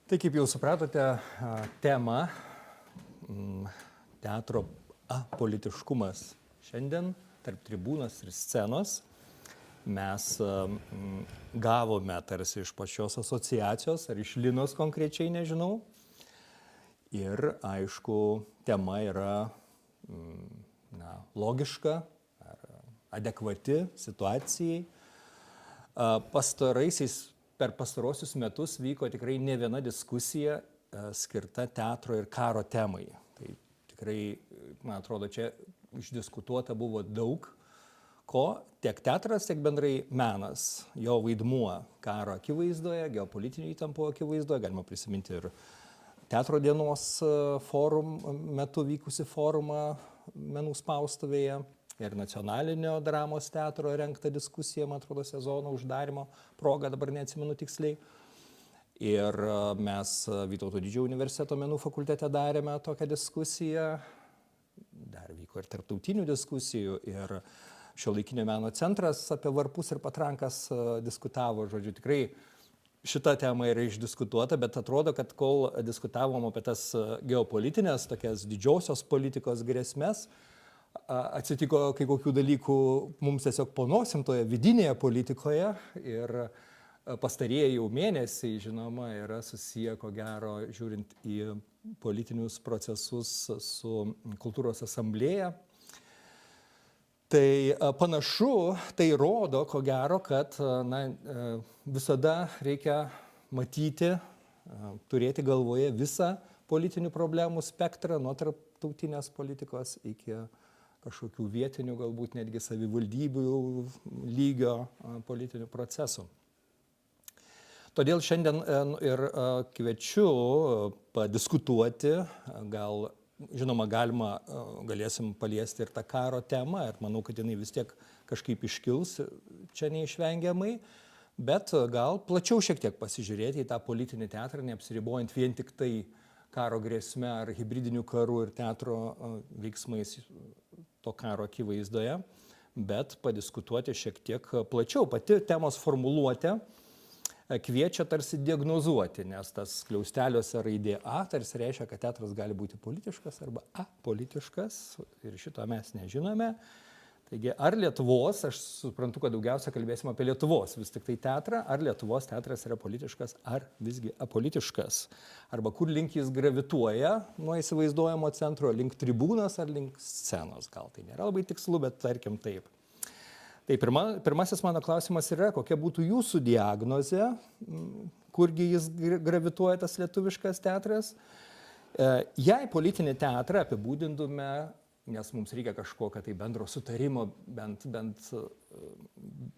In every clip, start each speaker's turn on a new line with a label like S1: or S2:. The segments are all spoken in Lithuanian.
S1: Tai kaip jau supratote, tema teatro apolitiškumas šiandien tarp tribūnos ir scenos. Mes gavome tarsi iš pačios asociacijos, ar iš Linos konkrečiai, nežinau. Ir aišku, tema yra logiška ar adekvati situacijai. Per pastarosius metus vyko tikrai ne viena diskusija skirta teatro ir karo temai. Tai tikrai, man atrodo, čia išdiskutuota buvo daug ko, tiek teatras, tiek bendrai menas, jo vaidmuo karo akivaizdoje, geopolitinių įtampų akivaizdoje. Galima prisiminti ir teatro dienos metu vykusi forumą menų spaustuvėje. Ir nacionalinio dramos teatro rengta diskusija, man atrodo, sezono uždarimo proga, dabar neatsimenu tiksliai. Ir mes Vytauto Didžiojo universiteto menų fakultete darėme tokią diskusiją. Dar vyko ir tarptautinių diskusijų, ir Šiuolaikinio meno centras apie varpus ir patrankas diskutavo. Žodžiu, tikrai šita tema yra išdiskutuota, bet atrodo, kad kol diskutavom apie tas geopolitinės, tokias didžiosios politikos grėsmes, atsitiko kai kokių dalykų mums tiesiog po nosim toje vidinėje politikoje, ir pastarieji jau mėnesiai, žinoma, yra susiję, ko gero, žiūrint į politinius procesus su kultūros asamblėja. Tai panašu, tai rodo, ko gero, kad visada reikia matyti, turėti galvoje visą politinių problemų spektrą, nuo tarptautinės politikos iki kažkokių vietinių, galbūt netgi savivaldybių lygio politinių procesų. Todėl šiandien ir kviečiu padiskutuoti, žinoma, galėsim paliesti ir tą karo temą, ir manau, kad jinai vis tiek kažkaip iškils čia neišvengiamai, bet gal plačiau šiek tiek pasižiūrėti į tą politinį teatrą, neapsiribojant vien tik tai karo grėsme ar hibridinių karų ir teatro veiksmais to karo akivaizdoje, bet padiskutuoti šiek tiek plačiau. Pati temos formuluotė kviečia tarsi diagnozuoti, nes tas skliausteliuose raidė A tarsi reiškia, kad teatras gali būti politiškas arba apolitiškas, ir šito mes nežinome. Taigi, ar Lietuvos, aš suprantu, kad daugiausia kalbėsim apie Lietuvos vis tik tai teatrą, ar Lietuvos teatras yra politiškas, ar visgi apolitiškas, arba kur link jis gravituoja nuo įsivaizduojamo centro, link tribūnos ar link scenos. Gal tai nėra labai tikslu, bet tarkim taip. Tai pirmasis mano klausimas yra, kokia būtų jūsų diagnozė, kurgi jis gravituoja tas lietuviškas teatras. Jei politinį teatrą apibūdintume, nes mums reikia kažkokio tai bendro sutarimo, bent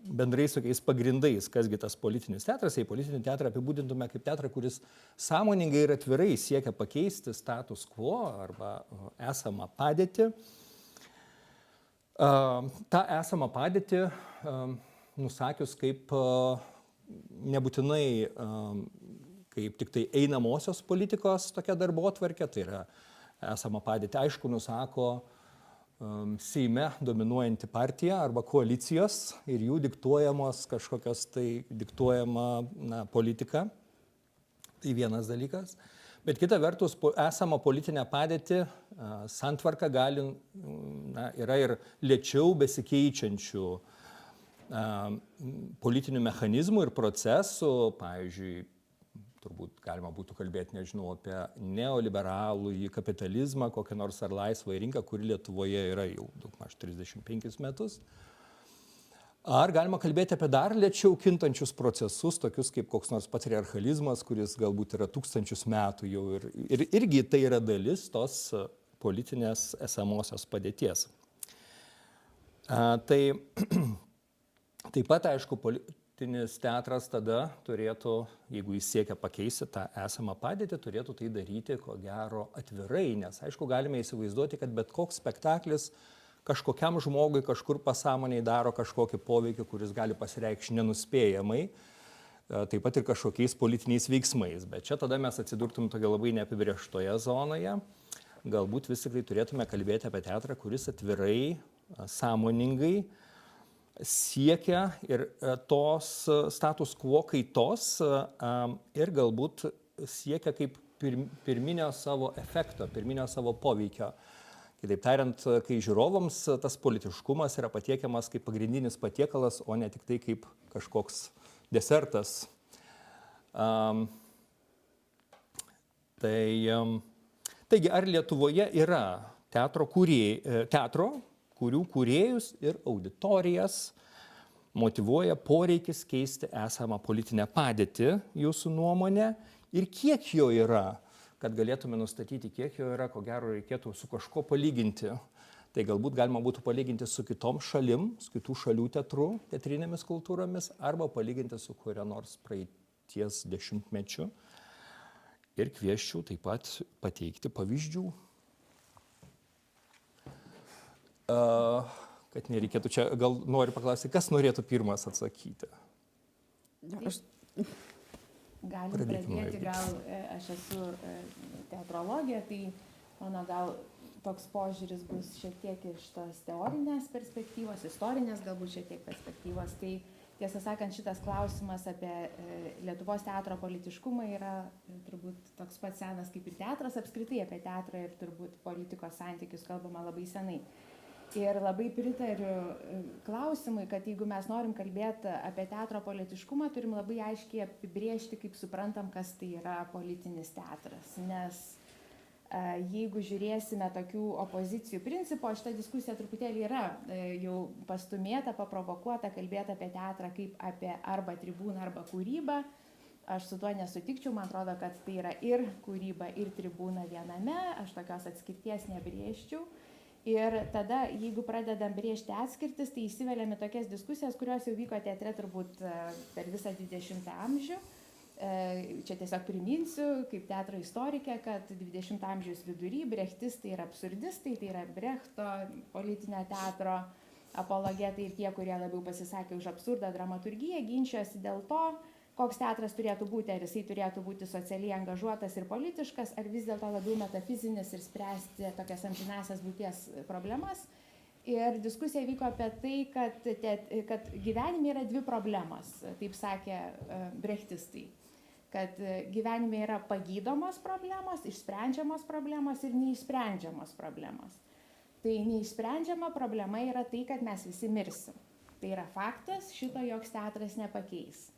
S1: bendrais tokiais pagrindais, kasgi tas politinis teatras, jei politinį teatrą apibūdintume kaip teatrą, kuris sąmoningai ir atvirai siekia pakeisti status quo arba esamą padėtį. Ta esamą padėtį nusakius kaip nebūtinai kaip tik tai einamosios politikos tokia darbotvarkė, tai yra esamą padėtį, aišku, nusako Seime dominuojanti partija arba koalicijos ir jų diktuojamos kažkokios diktuojama politika. Tai vienas dalykas. Bet kita vertus, esamą politinę padėtį santvarka yra ir lėčiau besikeičiančių politinių mechanizmų ir procesų. Pavyzdžiui, turbūt galima būtų kalbėti, nežinau, apie neoliberalų į kapitalizmą, kokią nors ar laisvą rinką, kuri Lietuvoje yra jau daugmaž 35 metus. Ar galima kalbėti apie dar lėčiau kintančius procesus, tokius kaip koks nors patriarchalizmas, kuris galbūt yra tūkstančius metų jau, ir irgi tai yra dalis tos politinės esamosios padėties. Tai taip pat, aišku, politinis teatras tada turėtų, jeigu jis siekia pakeisti tą esamą padėtį, turėtų tai daryti, ko gero, atvirai, nes, aišku, galime įsivaizduoti, kad bet koks spektaklis kažkokiam žmogui kažkur pasąmoniai daro kažkokį poveikį, kuris gali pasireikšti nenuspėjamai, taip pat ir kažkokiais politiniais veiksmais. Bet čia tada mes atsidurtum tokia labai neapibrėžtoje zonoje. Galbūt vis tik tai turėtume kalbėti apie teatrą, kuris atvirai, sąmoningai siekia ir tos status quo kaitos ir galbūt siekia kaip pirminio savo efekto, pirminio savo poveikio. Kitaip tariant, kai žiūrovams tas politiškumas yra patiekiamas kaip pagrindinis patiekalas, o ne tik tai kaip kažkoks desertas. Taigi, ar Lietuvoje yra teatro, kurių kūrėjus ir auditorijas motyvuoja poreikis keisti esamą politinę padėtį, jūsų nuomonė, ir kiek jo yra, kad galėtume nustatyti, kiek jo yra, ko gero reikėtų su kažko palyginti. Tai galbūt galima būtų palyginti su kitom šalim, su kitų šalių teatru, teatrinėmis kultūromis, arba palyginti su kuria nors praeities dešimtmečiu. Ir kvieščiau taip pat pateikti pavyzdžių. Kad nereikėtų čia, gal noriu paklausti, kas norėtų pirmas atsakyti?
S2: Galim pradėti, gal aš esu teatrologė, tai mano gal toks požiūris bus šiek tiek iš tos teorinės perspektyvos, istorinės galbūt šiek tiek perspektyvos. Tai tiesą sakant, šitas klausimas apie Lietuvos teatro politiškumą yra turbūt toks pats senas kaip ir teatras, apskritai apie teatrą ir turbūt politikos santykius kalbama labai senai. Ir labai pritariu klausimui, kad jeigu mes norim kalbėti apie teatro politiškumą, turim labai aiškiai apibrėžti, kaip suprantam, kas tai yra politinis teatras. Nes jeigu žiūrėsime tokių opozicijų principų, šita diskusija truputėlį yra jau pastumėta, paprovokuota, kalbėti apie teatrą kaip apie arba tribūną, arba kūrybą. Aš su tuo nesutikčiau, man atrodo, kad tai yra ir kūryba, ir tribūna viename, aš tokios atskirties nebrėžčiau. Ir tada, jeigu pradedam brėžti atskirtis, tai įsiveliam į tokias diskusijas, kurios jau vyko teatre turbūt per visą 20 amžių. Čia tiesiog priminsiu, kaip teatro istorikė, kad 20 amžiaus vidury brechtistai ir absurdistai, tai yra Brechto politinio teatro apologetai ir tie, kurie labiau pasisakė už absurdą dramaturgiją, ginčijosi dėl to, koks teatras turėtų būti, ar jisai turėtų būti socialiai angažuotas ir politiškas, ar vis dėlto labiau metafizinis ir spręsti tokias amžinąsias būties problemas. Ir diskusija vyko apie tai, kad gyvenime yra dvi problemos, taip sakė brechtistai. Kad gyvenime yra pagydomos problemos, išsprendžiamos problemos ir neišsprendžiamos problemos. Tai neišsprendžiama problema yra tai, kad mes visi mirsim. Tai yra faktas, šito joks teatras nepakeis.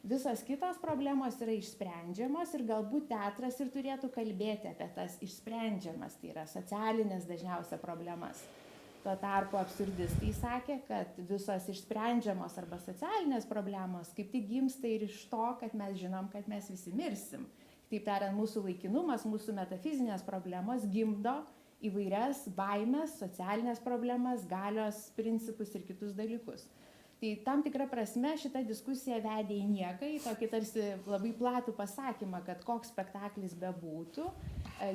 S2: Visos kitos problemos yra išsprendžiamos ir galbūt teatras ir turėtų kalbėti apie tas išsprendžiamas, tai yra socialinės dažniausia problemas. Tuo tarpu absurdistai sakė, kad visos išsprendžiamos arba socialinės problemos kaip tik gimsta ir iš to, kad mes žinom, kad mes visi mirsim. Taip tariant, mūsų laikinumas, mūsų metafizinės problemos gimdo įvairias baimes, socialinės problemas, galios principus ir kitus dalykus. Tai tam tikra prasme šita diskusija vedė į nieką, į tokį tarsi labai platų pasakymą, kad koks spektaklis bebūtų,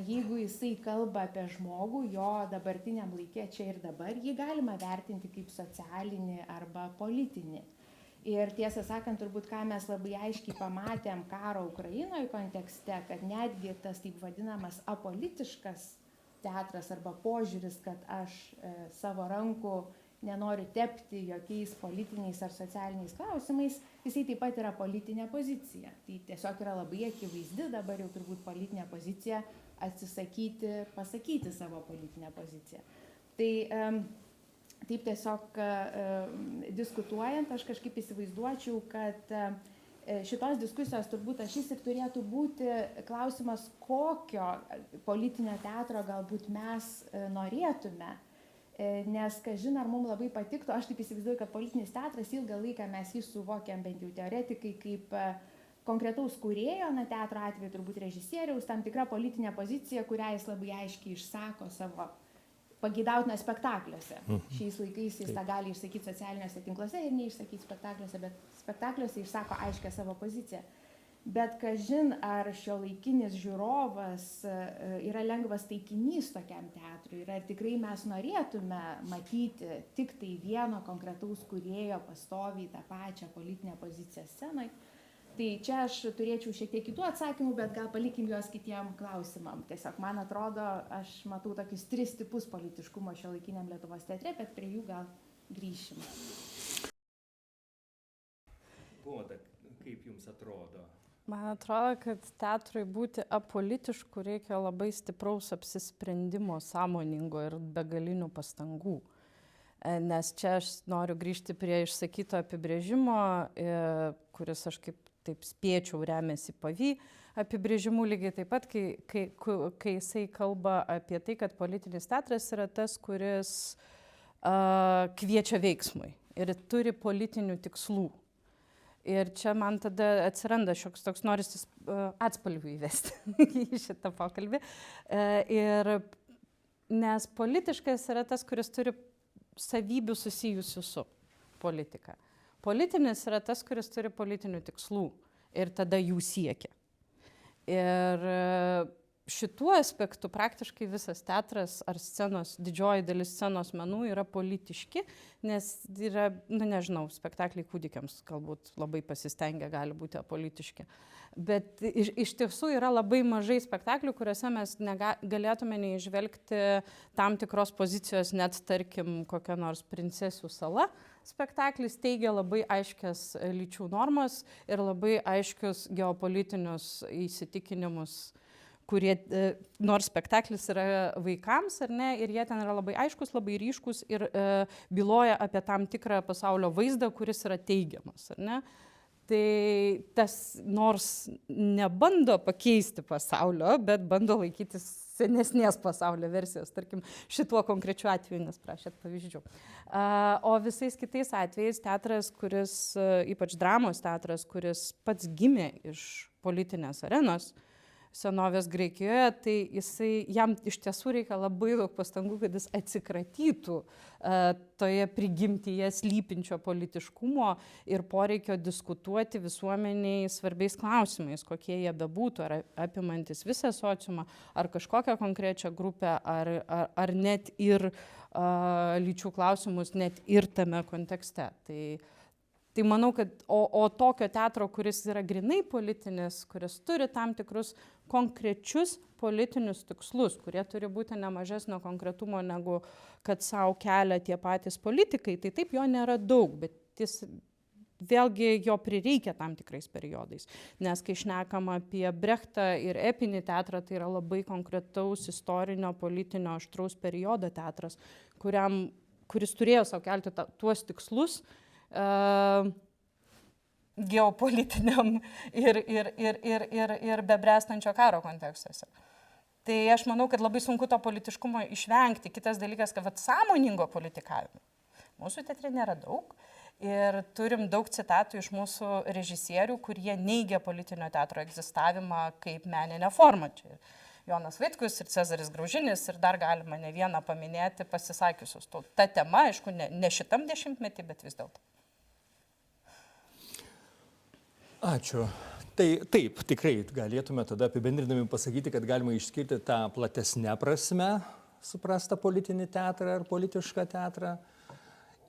S2: jeigu jisai kalba apie žmogų, jo dabartiniam laikė čia ir dabar, jį galima vertinti kaip socialinį arba politinį. Ir tiesą sakant, turbūt ką mes labai aiškiai pamatėm karo Ukrainoje kontekste, kad netgi tas taip vadinamas apolitiškas teatras arba požiūris, kad aš savo rankų nenoriu tepti jokiais politiniais ar socialiniais klausimais, jisai taip pat yra politinė pozicija. Tai tiesiog yra labai akivaizdi dabar jau turbūt politinė pozicija atsisakyti, pasakyti savo politinę poziciją. Tai taip tiesiog diskutuojant, aš kažkaip įsivaizduočiau, kad šitos diskusijos turbūt ašis ir turėtų būti klausimas, kokio politinio teatro galbūt mes norėtume. Nes, kažin, ar mums labai patiktų, aš taip įsivaizduoju, kad politinis teatras ilgą laiką mes jį suvokiam, bent jau teoretikai, kaip konkretaus kūrėjo, na teatro atveju turbūt režisieriaus, tam tikra politinė pozicija, kurią jis labai aiškiai išsako savo pageidautina spektakliuose. Šiais laikais jis tą gali išsakyti socialiniuose tinkluose ir neišsakyti spektakliuose, bet spektakliuose išsako aiškę savo poziciją. Bet kažin, ar šiuolaikinis žiūrovas yra lengvas taikinys tokiam teatrui ir ar tikrai mes norėtume matyti tik tai vieno konkretaus kūrėjo pastoviai tą pačią politinę poziciją scenai. Tai čia aš turėčiau šiek tiek kitų atsakymų, bet gal palikim juos kitiem klausimam. Tiesiog man atrodo, aš matau tokius 3 tipus politiškumo šiuolaikiniam Lietuvos teatre, bet prie jų gal grįšim.
S1: Goda, kaip jums atrodo?
S3: Man atrodo, kad teatrui būti apolitišku reikia labai stipraus apsisprendimo, sąmoningo ir begalinių pastangų. Nes čia aš noriu grįžti prie išsakyto apibrėžimo, kuris aš kaip taip spėčiau remiasi Pavy apibrėžimu lygiai taip pat, kai jisai kalba apie tai, kad politinis teatras yra tas, kuris kviečia veiksmui ir turi politinių tikslų. Ir čia man tada atsiranda šioks toks noris atspalvių įvesti į šitą pokalbį. Nes politiškas yra tas, kuris turi savybių susijusių su politika. Politinis yra tas, kuris turi politinių tikslų ir tada jų siekia. Ir šituo aspektu praktiškai visas teatras ar scenos, didžioji dalis scenos menų yra politiški, nes yra, nežinau, spektakliai kūdikiams galbūt labai pasistengia, gali būti apolitiški. Bet iš tiesų yra labai mažai spektaklių, kuriuose mes galėtume neįžvelgti tam tikros pozicijos, net tarkim kokia nors Princesių sala. Spektaklis teigia labai aiškias lyčių normas ir labai aiškius geopolitinius įsitikinimus, kurie, nors spektaklis yra vaikams, ar ne, ir jie ten yra labai aiškus, labai ryškus ir byloja apie tam tikrą pasaulio vaizdą, kuris yra teigiamas, ar ne. Tai tas nors nebando pakeisti pasaulio, bet bando laikytis senesnės pasaulio versijos, tarkim, šituo konkrečiu atveju, nes prašėt pavyzdžių. O visais kitais atvejais teatras, kuris, ypač dramos teatras, kuris pats gimė iš politinės arenos, senovės Graikijoje, tai jam iš tiesų reikia labai daug pastangų, kad jis atsikratytų toje prigimtyje slypinčio politiškumo ir poreikio diskutuoti visuomeniai svarbiais klausimais, kokie jie bebūtų, ar apimantis visą sociumą, ar kažkokią konkrečią grupę, ar net ir lyčių klausimus, net ir tame kontekste. Tai manau, kad o tokio teatro, kuris yra grinai politinis, kuris turi tam tikrus konkrečius politinius tikslus, kurie turi būti nemažesnio konkretumo negu kad savo kelia tie patys politikai, tai taip jo nėra daug, bet jis vėlgi jo prireikia tam tikrais periodais. Nes kai šnekam apie Brechtą ir epinį teatrą, tai yra labai konkretaus istorinio, politinio, aštraus periodo teatras, kuris turėjo savo kelti tuos tikslus, geopolitiniam ir bebręstančio karo kontekstuose. Tai aš manau, kad labai sunku to politiškumo išvengti. Kitas dalykas, kad sąmoningo politikavimo mūsų teatre nėra daug ir turim daug citatų iš mūsų režisierių, kurie neigia politinio teatro egzistavimą kaip meninę formą. Čia Jonas Vaitkus ir Cezaris Graužinis ir dar galima ne vieną paminėti pasisakiusius. Ta tema, aišku, ne šitam dešimtmetį, bet vis dėlto.
S1: Ačiū. Tai taip, tikrai galėtume tada apibendrindami pasakyti, kad galima išskirti tą platesnę prasme suprastą politinį teatrą ar politišką teatrą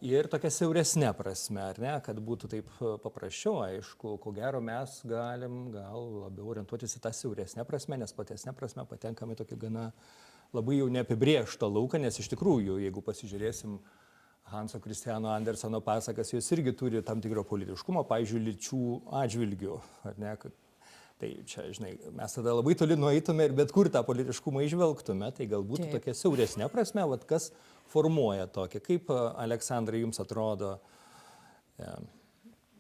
S1: ir tokia siauresnė prasme, ar ne, kad būtų taip paprasčiau, aišku, ko gero mes galim gal labiau orientuotis į tą siauresnę prasme, nes platesnė prasme patenkame tokį gana labai jau neapibrėžtą lauką, nes iš tikrųjų, jeigu pasižiūrėsim Hanso Kristiano Anderseno pasakas, jos irgi turi tam tikro politiškumo, pavyzdžiui, lyčių atžvilgių, ar ne? Tai čia, žinai, mes tada labai toli nueitume ir bet kur tą politiškumą išvelgtume, tai galbūt tokia siauresnė prasme, vat kas formuoja tokia. Kaip, Aleksandrai, jums atrodo?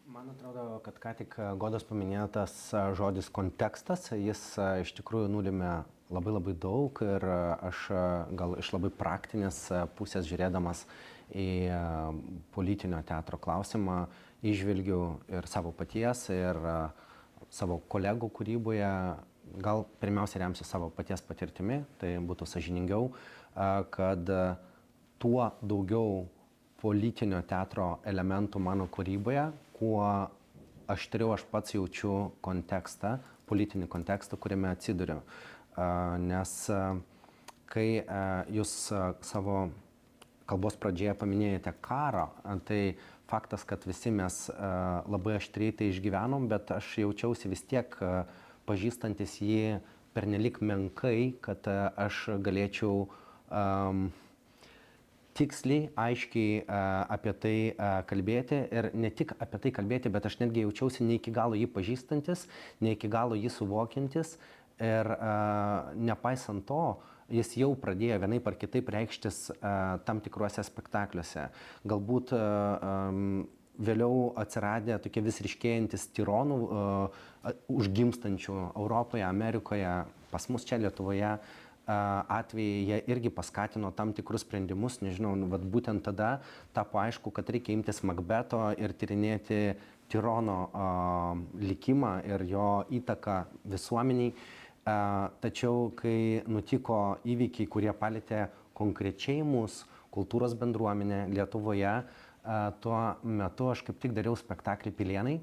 S4: Man atrodo, kad ką tik Godos paminėtas žodis kontekstas, jis iš tikrųjų nulėmė labai daug ir aš gal iš labai praktinės pusės žiūrėdamas į politinio teatro klausimą įžvelgiu ir savo paties, ir savo kolegų kūryboje, gal pirmiausia remsiu savo paties patirtimi, tai būtų sąžiningiau, kad tuo daugiau politinio teatro elementų mano kūryboje, kuo aštriau aš pats jaučiu kontekstą, politinį kontekstą, kuriame atsiduriu. Nes kai jūs savo kalbos pradžioje paminėjote karą, tai faktas, kad visi mes labai aštriai tai išgyvenom, bet aš jaučiausi vis tiek pažįstantis jį pernelik menkai, kad aš galėčiau tiksliai, aiškiai apie tai kalbėti ir ne tik apie tai kalbėti, bet aš netgi jaučiausi ne iki galo jį pažįstantis, ne iki galo jį suvokiantis ir nepaisant to, jis jau pradėjo vienaip ar kitaip reikštis tam tikruose spektakliuose. Galbūt vėliau atsiradę tokie vis ryškėjantis tironų užgimstančių Europoje, Amerikoje, pas mus čia Lietuvoje atvejai, jie irgi paskatino tam tikrus sprendimus, nežinau, vat būtent tada tapo aišku, kad reikia imtis Makbeto ir tyrinėti tirono likimą ir jo įtaką visuomeniai. Tačiau, kai nutiko įvykiai, kurie palėtė konkrečiai mūsų kultūros bendruomenę Lietuvoje, tuo metu aš kaip tik dariau spektaklį Pilėnai,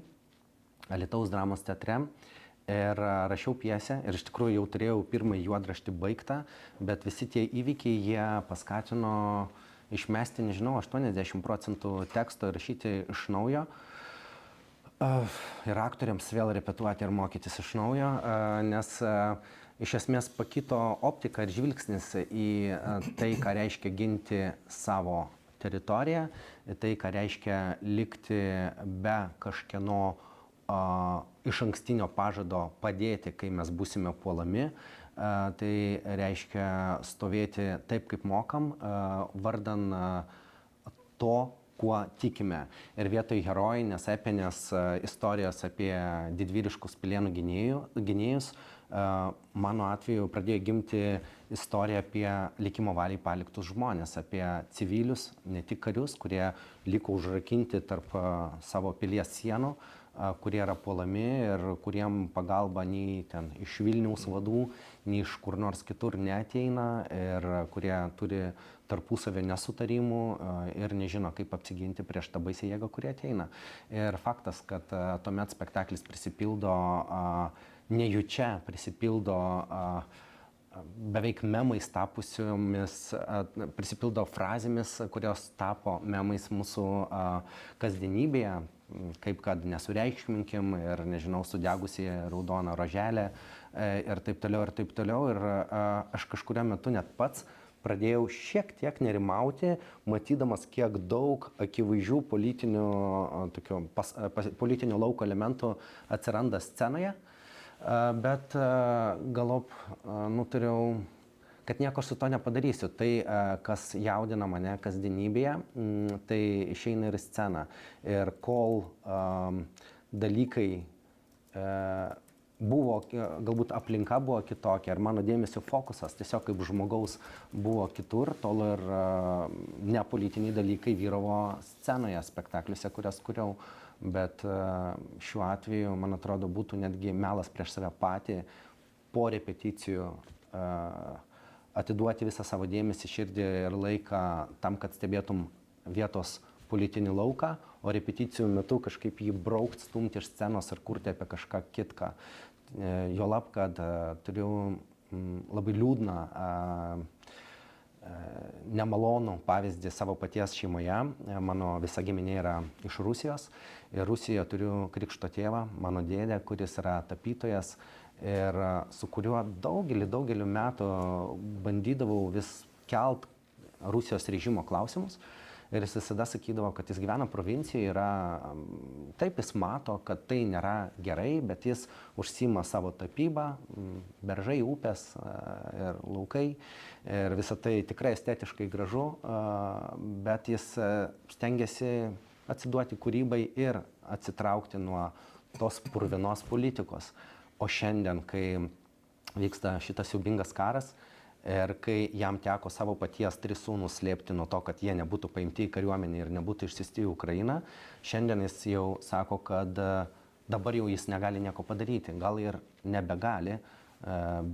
S4: Alytaus dramos teatre. Ir rašiau pjesę ir iš tikrųjų jau turėjau pirmąjį juodraštį baigtą, bet visi tie įvykiai jie paskatino išmesti, nežinau, 80% teksto ir rašyti iš naujo. Ir aktoriams vėl repetuoti ir mokytis iš naujo, nes iš esmės pakito optika ir žvilgsnis į tai, ką reiškia ginti savo teritoriją, tai, ką reiškia likti be kažkieno iš ankstinio pažado padėti, kai mes būsime puolami. Tai reiškia stovėti taip, kaip mokam, vardan to, kuo tikime. Ir vietoj herojinės, epinės istorijos apie didvyriškus Pilėnų gynėjus, mano atveju pradėjo gimti istorija apie likimo valiai paliktus žmonės, apie civilius, ne tik karius, kurie liko užrakinti tarp savo pilies sienų, kurie yra puolami ir kuriem pagalba nei ten iš Vilniaus vadų, nei iš kur nors kitur neateina ir kurie turi tarpusavio nesutarimų ir nežino, kaip apsiginti prieš tą baisią jėgą, kurie ateina. Ir faktas, kad tuomet spektaklis prisipildo, nejučia prisipildo beveik memais tapusiomis, prisipildo frazėmis, kurios tapo memais mūsų kasdienybėje, kaip kad nesureikšminkim ir, nežinau, sudegusi raudona roželė ir taip toliau, ir taip toliau. Ir aš kažkuriuo metu net pats pradėjau šiek tiek nerimauti, matydamas, kiek daug akivaizdžių politinio lauko elementų atsiranda scenoje. Bet galop nutariau, kad nieko su to nepadarysiu. Tai, kas jaudina mane kasdienybėje, tai išeina ir į sceną. Ir kol dalykai buvo, galbūt aplinka buvo kitokia, ir mano dėmesio fokusas tiesiog kaip žmogaus buvo kitur, tol ir nepolitiniai dalykai vyravo scenoje, spektakliuose, kurias kuriau. Bet šiuo atveju, man atrodo, būtų netgi melas prieš save patį po repeticijų atiduoti visą savo dėmesį, širdį ir laiką tam, kad stebėtum vietos politinį lauką, o repeticijų metu kažkaip jį braukti, stumti iš scenos ir kurti apie kažką kitką. Juolab, kad turiu labai liūdną, nemalonų pavyzdį savo paties šeimoje. Mano visa giminė yra iš Rusijos ir Rusijoje turiu krikšto tėvą, mano dėdę, kuris yra tapytojas ir su kuriuo daugelį metų bandydavau vis kelt Rusijos režimo klausimus. Ir jis visada sakydavo, kad jis gyvena provincijoje, taip jis mato, kad tai nėra gerai, bet jis užsiima savo tapybą, beržai, upės ir laukai. Ir visą tai tikrai estetiškai gražu, bet jis stengiasi atsiduoti kūrybai ir atsitraukti nuo tos purvinos politikos. O šiandien, kai vyksta šitas siaubingas karas, ir kai jam teko savo paties 3 sūnus slėpti nuo to, kad jie nebūtų paimti į kariuomenę ir nebūtų išsiųsti į Ukrainą, šiandien jis jau sako, kad dabar jau jis negali nieko padaryti. Gal ir nebegali,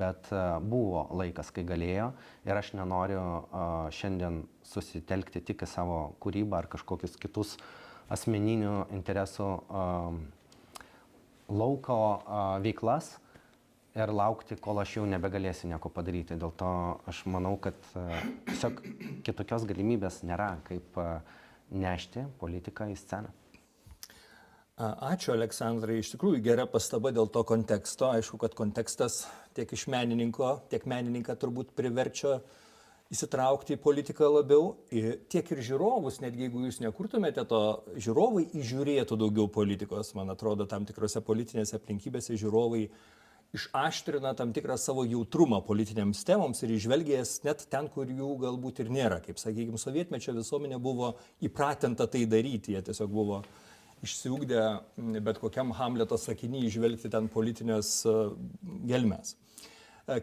S4: bet buvo laikas, kai galėjo. Ir aš nenoriu šiandien susitelkti tik į savo kūrybą ar kažkokius kitus asmeninių interesų lauko veiklas. Ir laukti, kol aš jau nebegalėsiu nieko padaryti. Dėl to aš manau, kad tiesiog kitokios galimybės nėra, kaip nešti politiką į sceną.
S1: Ačiū, Aleksandrai. Iš tikrųjų, gera pastaba dėl to konteksto. Aišku, kad kontekstas tiek iš menininko, tiek menininką turbūt priverčia įsitraukti į politiką labiau, tiek ir žiūrovus, netgi jeigu jūs nekurtumėte to, žiūrovai įžiūrėtų daugiau politikos. Man atrodo, tam tikrose politinėse aplinkybėse žiūrovai išaštrina tam tikrą savo jautrumą politinėms temoms ir išvelgės net ten, kur jų galbūt ir nėra. Kaip, sakykime, sovietmečio visuomenė buvo įpratinta tai daryti, jie tiesiog buvo išsiugdę bet kokiam Hamleto sakiny išvelgti ten politinės gelmes.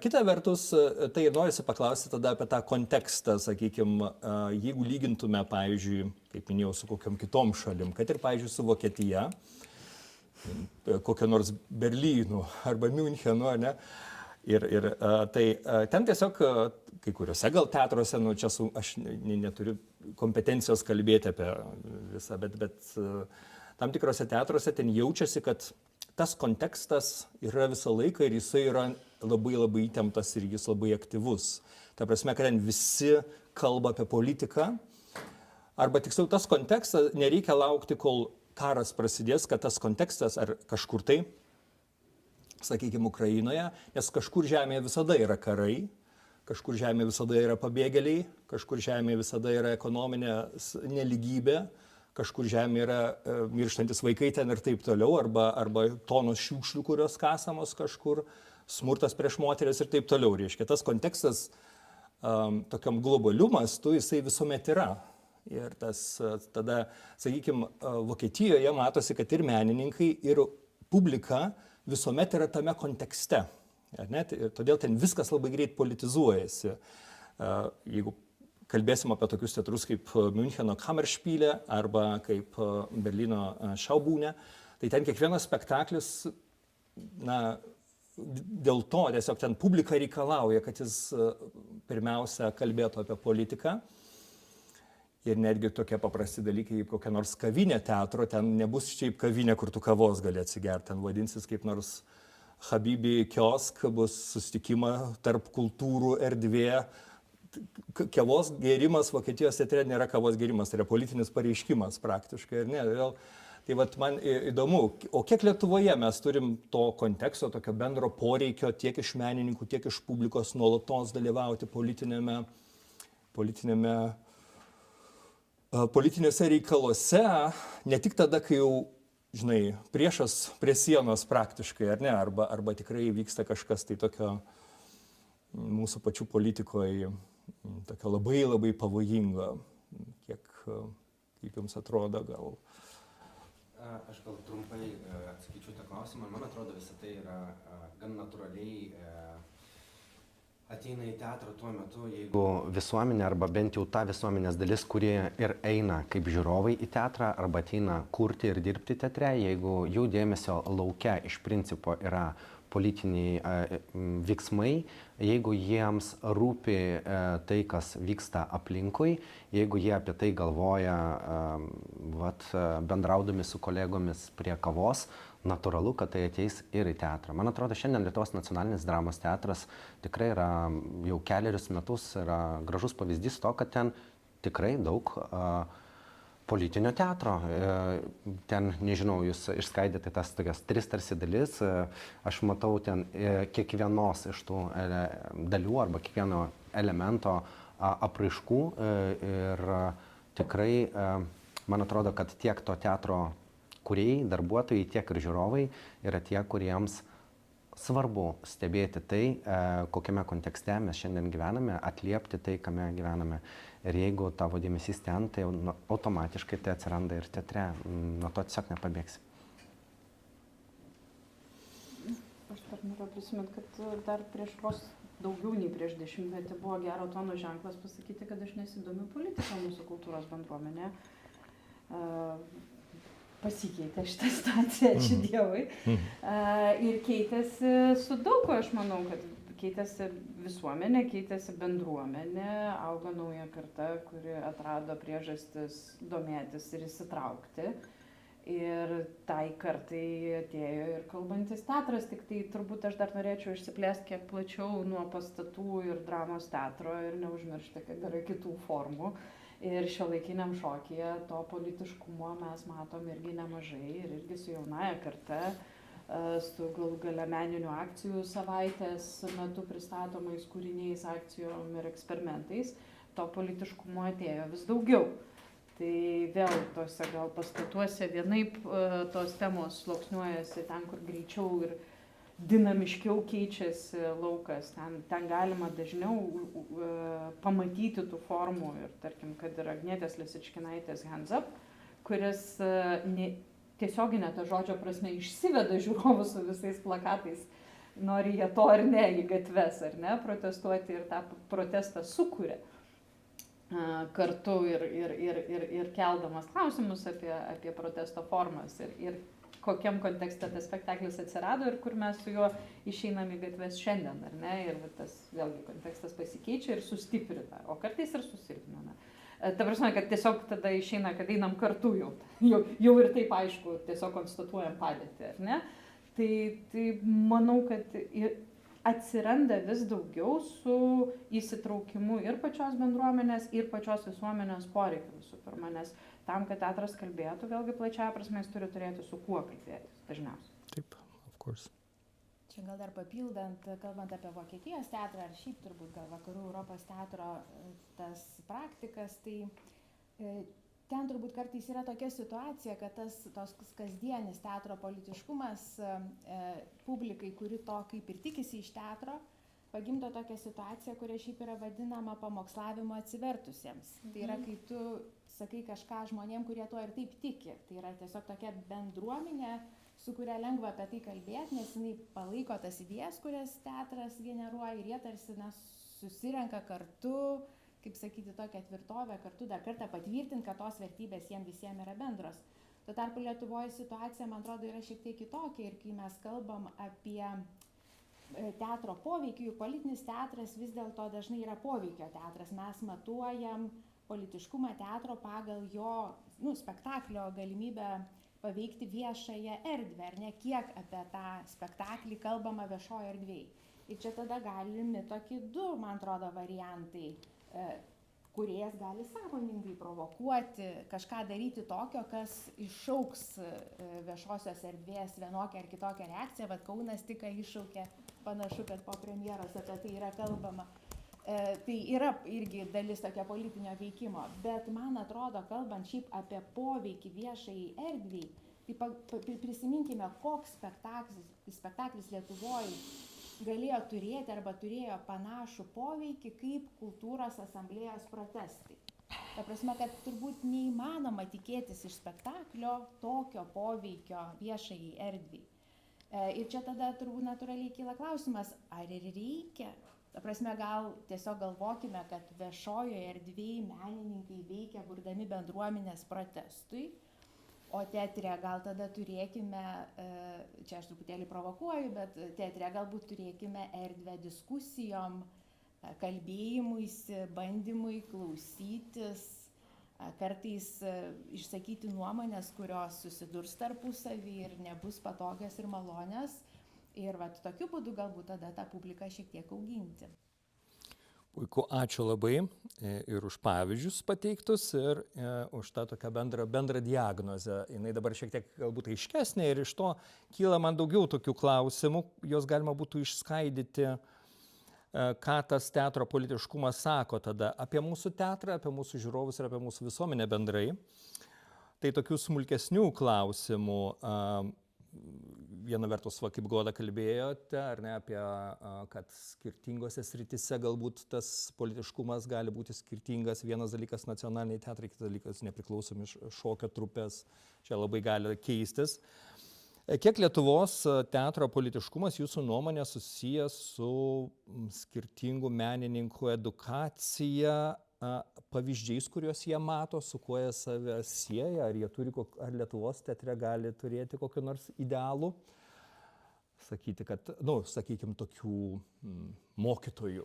S1: Kita vertus, tai norisi paklausti tada apie tą kontekstą, sakykime, jeigu lygintume, pavyzdžiui, kaip minėjau, su kokiam kitom šalim, kad ir, pavyzdžiui, su Vokietija, kokio nors Berlynu arba Münchenu, ne? Ir tai ten tiesiog kai kuriuose gal teatruose, nu čia aš neturiu kompetencijos kalbėti apie visą, bet tam tikrose teatruose ten jaučiasi, kad tas kontekstas yra visą laiką ir jisai yra labai labai įtemptas ir jis labai aktyvus. Ta prasme, kad ten visi kalba apie politiką, arba tiksliau tas kontekstas nereikia laukti, kol karas prasidės, kad tas kontekstas ar kažkur tai, sakykime, Ukrainoje, nes kažkur žemėje visada yra karai, kažkur žemėje visada yra pabėgėliai, kažkur žemėje visada yra ekonominė neligybė, kažkur žemėje yra mirštantis vaikai ten ir taip toliau, arba tonos šiukšlių, kurios kasamos kažkur, smurtas prieš moteris ir taip toliau. Reiškia, tas kontekstas tokiam globaliu mastu, jisai visuomet yra. Ir tas tada, sakykime, Vokietijoje matosi, kad ir menininkai, ir publika visuomet yra tame kontekste. Ir todėl ten viskas labai greit politizuojasi. Jeigu kalbėsim apie tokius teatrus kaip Müncheno Kammerspiele arba kaip Berlyno Schaubühne, tai ten kiekvienas spektaklis, na, dėl to tiesiog ten publika reikalauja, kad jis pirmiausia kalbėtų apie politiką. Ir netgi tokie paprasti dalykai, kaip kokia nors kavinė teatro, ten nebus šiaip kavinė, kur tu kavos gali atsigerti, ten vadinsis kaip nors Habibi kiosk, bus susitikimą tarp kultūrų erdvė. Kavos gėrimas Vokietijos teatre nėra kavos gėrimas, tai yra politinis pareiškimas praktiškai. Tai vat man įdomu, o kiek Lietuvoje mes turim to konteksto, tokio bendro poreikio tiek iš menininkų, tiek iš publikos nuolatos dalyvauti politinėse reikaluose, ne tik tada, kai jau, žinai, priešas prie sienos praktiškai, ar ne, arba tikrai vyksta kažkas tai tokio mūsų pačių politikoje, tokio labai labai pavojingo, kaip jums atrodo, gal?
S4: Aš gal trumpai atsakyčiau tą klausimą. Man atrodo, visą tai yra gan natūraliai ateina į teatrą tuo metu, jeigu visuomenė arba bent jau ta visuomenės dalis, kurie ir eina kaip žiūrovai į teatrą arba ateina kurti ir dirbti teatre, jeigu jų dėmesio lauke iš principo yra politiniai veiksmai, jeigu jiems rūpi tai, kas vyksta aplinkui, jeigu jie apie tai galvoja, bendraudami su kolegomis prie kavos, natūralu, kad tai ateis ir į teatrą. Man atrodo, šiandien Lietuvos nacionalinis dramos teatras tikrai yra jau kelerius metus yra gražus pavyzdys to, kad ten tikrai daug politinio teatro. Ten, nežinau, jūs išskaidėte tas tokias tris tarsi dalis. Aš matau ten kiekvienos iš tų dalių arba kiekvieno elemento apraiškų ir tikrai man atrodo, kad tiek to teatro kūrėjai, darbuotojai, tiek ir žiūrovai yra tie, kuriems svarbu stebėti tai, kokiame kontekste mes šiandien gyvename, atliepti tai, kame gyvename. Ir jeigu tavo dėmesys ten, tai automatiškai tai atsiranda ir teatre. Nuo to tiesiog nepabėgsi.
S3: Aš dar noriu prisiminti, kad dar prieš daugiau nei prieš dešimtmetį buvo gero tono ženklas pasakyti, kad aš nesidomiu politika mūsų kultūros bendruomenė. Pasikeitė šitą situaciją, ačiū Dievui. Ir keitėsi su daug ko, aš manau, kad keitėsi visuomenė, keitėsi bendruomenė, auga nauja karta, kuri atrado priežastis domėtis ir įsitraukti. Ir tai kartai atėjo ir kalbantis teatras, tik tai turbūt aš dar norėčiau išsiplėsti kiek plačiau nuo pastatų ir dramos teatro ir neužmiršti, kad yra kitų formų. Ir šiuolaikiniam šokyje to politiškumo mes matom irgi nemažai ir irgi su jaunaja karta su galų gale meninių akcijų savaitės metu pristatomais kūriniais, akcijom ir eksperimentais, to politiškumo atėjo vis daugiau. Tai vėl tose gal pastatuose vienaip tos temos sluoksniuojasi ten, kur greičiau ir dinamiškiau keičiasi laukas, ten galima dažniau pamatyti tų formų ir tarkim, kad ir Agnietės Lisičkinaitės Hands Up, kuris tiesioginė ta žodžio prasme išsiveda žiūrovus su visais plakatais, nori jie to ar ne į gatves, ar ne, protestuoti ir tą protestą sukuria kartu ir keldamas klausimus apie protesto formas ir kokiam kontekste tas spektaklis atsirado ir kur mes su juo išeinam į gatves šiandien, ar ne? Ir tas vėlgi kontekstas pasikeičia ir sustiprina, o kartais ir susilpnina. Ta prasme, kad tiesiog tada išeina, kad einam kartu jau ir taip aišku, tiesiog konstatuojam padėtį, ar ne? Tai manau, kad atsiranda vis daugiau su įsitraukimu ir pačios bendruomenės, ir pačios visuomenės poreikių visų pirma, nes tam, kad teatras kalbėtų, vėlgi plačiaja prasme, jis turi turėti su kuo kalbėtis dažniausiai.
S1: Taip, of course.
S2: Čia gal dar papildant, kalbant apie Vokietijos teatrą, ar šiaip turbūt gal vakarų Europos teatro tas praktikas, tai ten turbūt kartais yra tokia situacija, kad tos kasdienis teatro politiškumas publikai, kuri to kaip ir tikisi iš teatro, pagimdo tokią situaciją, kuria šiaip yra vadinama pamokslavimo atsivertusiems. Tai yra, kai tu sakai kažką žmonėm, kurie tuo ir taip tiki. Tai yra tiesiog tokia bendruomenė, su kuria lengva apie tai kalbėti, nes jinai palaiko tas idėjas, kurias teatras generuoja ir jie tarsi susirenka kartu, kaip sakyti, tokią tvirtovę, kartu dar kartą patvirtinti, kad tos vertybės jiems visiems yra bendros. Tuo tarpu Lietuvoje situacija, man atrodo, yra šiek tiek kitokia ir kai mes kalbam apie teatro poveikį, juk politinis teatras vis dėlto dažnai yra poveikio teatras. Mes matuojam politiškumą teatro pagal jo spektaklio galimybę paveikti viešąją erdvę, ar ne, kiek apie tą spektaklį kalbama viešoje erdvėje. Ir čia tada galimi tokie du, man atrodo, variantai. Kūrėjas gali sąmoningai provokuoti, kažką daryti tokio, kas iššauks viešosios erdvės vienokią ar kitokią reakciją. Vat Kaunas tik iššaukė, panašu, kad po premjeros apie tai yra kalbama. Tai yra irgi dalis tokio politinio veikimo, bet man atrodo, kalbant šiaip apie poveikį viešai erdviai, tai prisiminkime, koks spektaklis Lietuvoje galėjo turėti arba turėjo panašų poveikį kaip kultūros asamblėjos protestai. Ta prasme, kad turbūt neįmanoma tikėtis iš spektaklio tokio poveikio viešai erdviai. Ir čia tada turbūt natūraliai kyla klausimas, ar ir reikia. Ta prasme, gal tiesiog galvokime, kad viešojoje erdvėje menininkai veikia burdami bendruomenės protestui, o teatre gal tada turėkime, čia aš truputėlį provokuoju, bet teatre galbūt turėkime erdvę diskusijom, kalbėjimuisi, bandymui klausytis, kartais išsakyti nuomonės, kurios susidurs tarpusavį ir nebus patogios ir malonios. Ir tokiu būdu galbūt tada tą publiką šiek tiek auginti.
S1: Puiku, ačiū labai ir už pavyzdžius pateiktus ir už tą tokią bendrą diagnozę. Jis dabar šiek tiek galbūt aiškesnė ir iš to kyla man daugiau tokių klausimų, jos galima būtų išskaidyti, ką tas teatro politiškumas sako tada apie mūsų teatrą, apie mūsų žiūrovus ir apie mūsų visuomenę bendrai. Tai tokių smulkesnių klausimų. Viena vertus, kaip Goda kalbėjote, ar ne, apie, kad skirtingose srityse galbūt tas politiškumas gali būti skirtingas. Vienas dalykas nacionaliniai teatrai, kitas dalykas nepriklausomi šokio trupės. Čia labai gali keistis. Kiek Lietuvos teatro politiškumas jūsų nuomonė susijęs su skirtingų menininkų edukacija, pavyzdžiais, kuriuos jie mato, su kuo jie save sieja, ar Lietuvos teatre gali turėti kokiu nors idealų, sakyti, kad, sakykime, tokių mokytojų.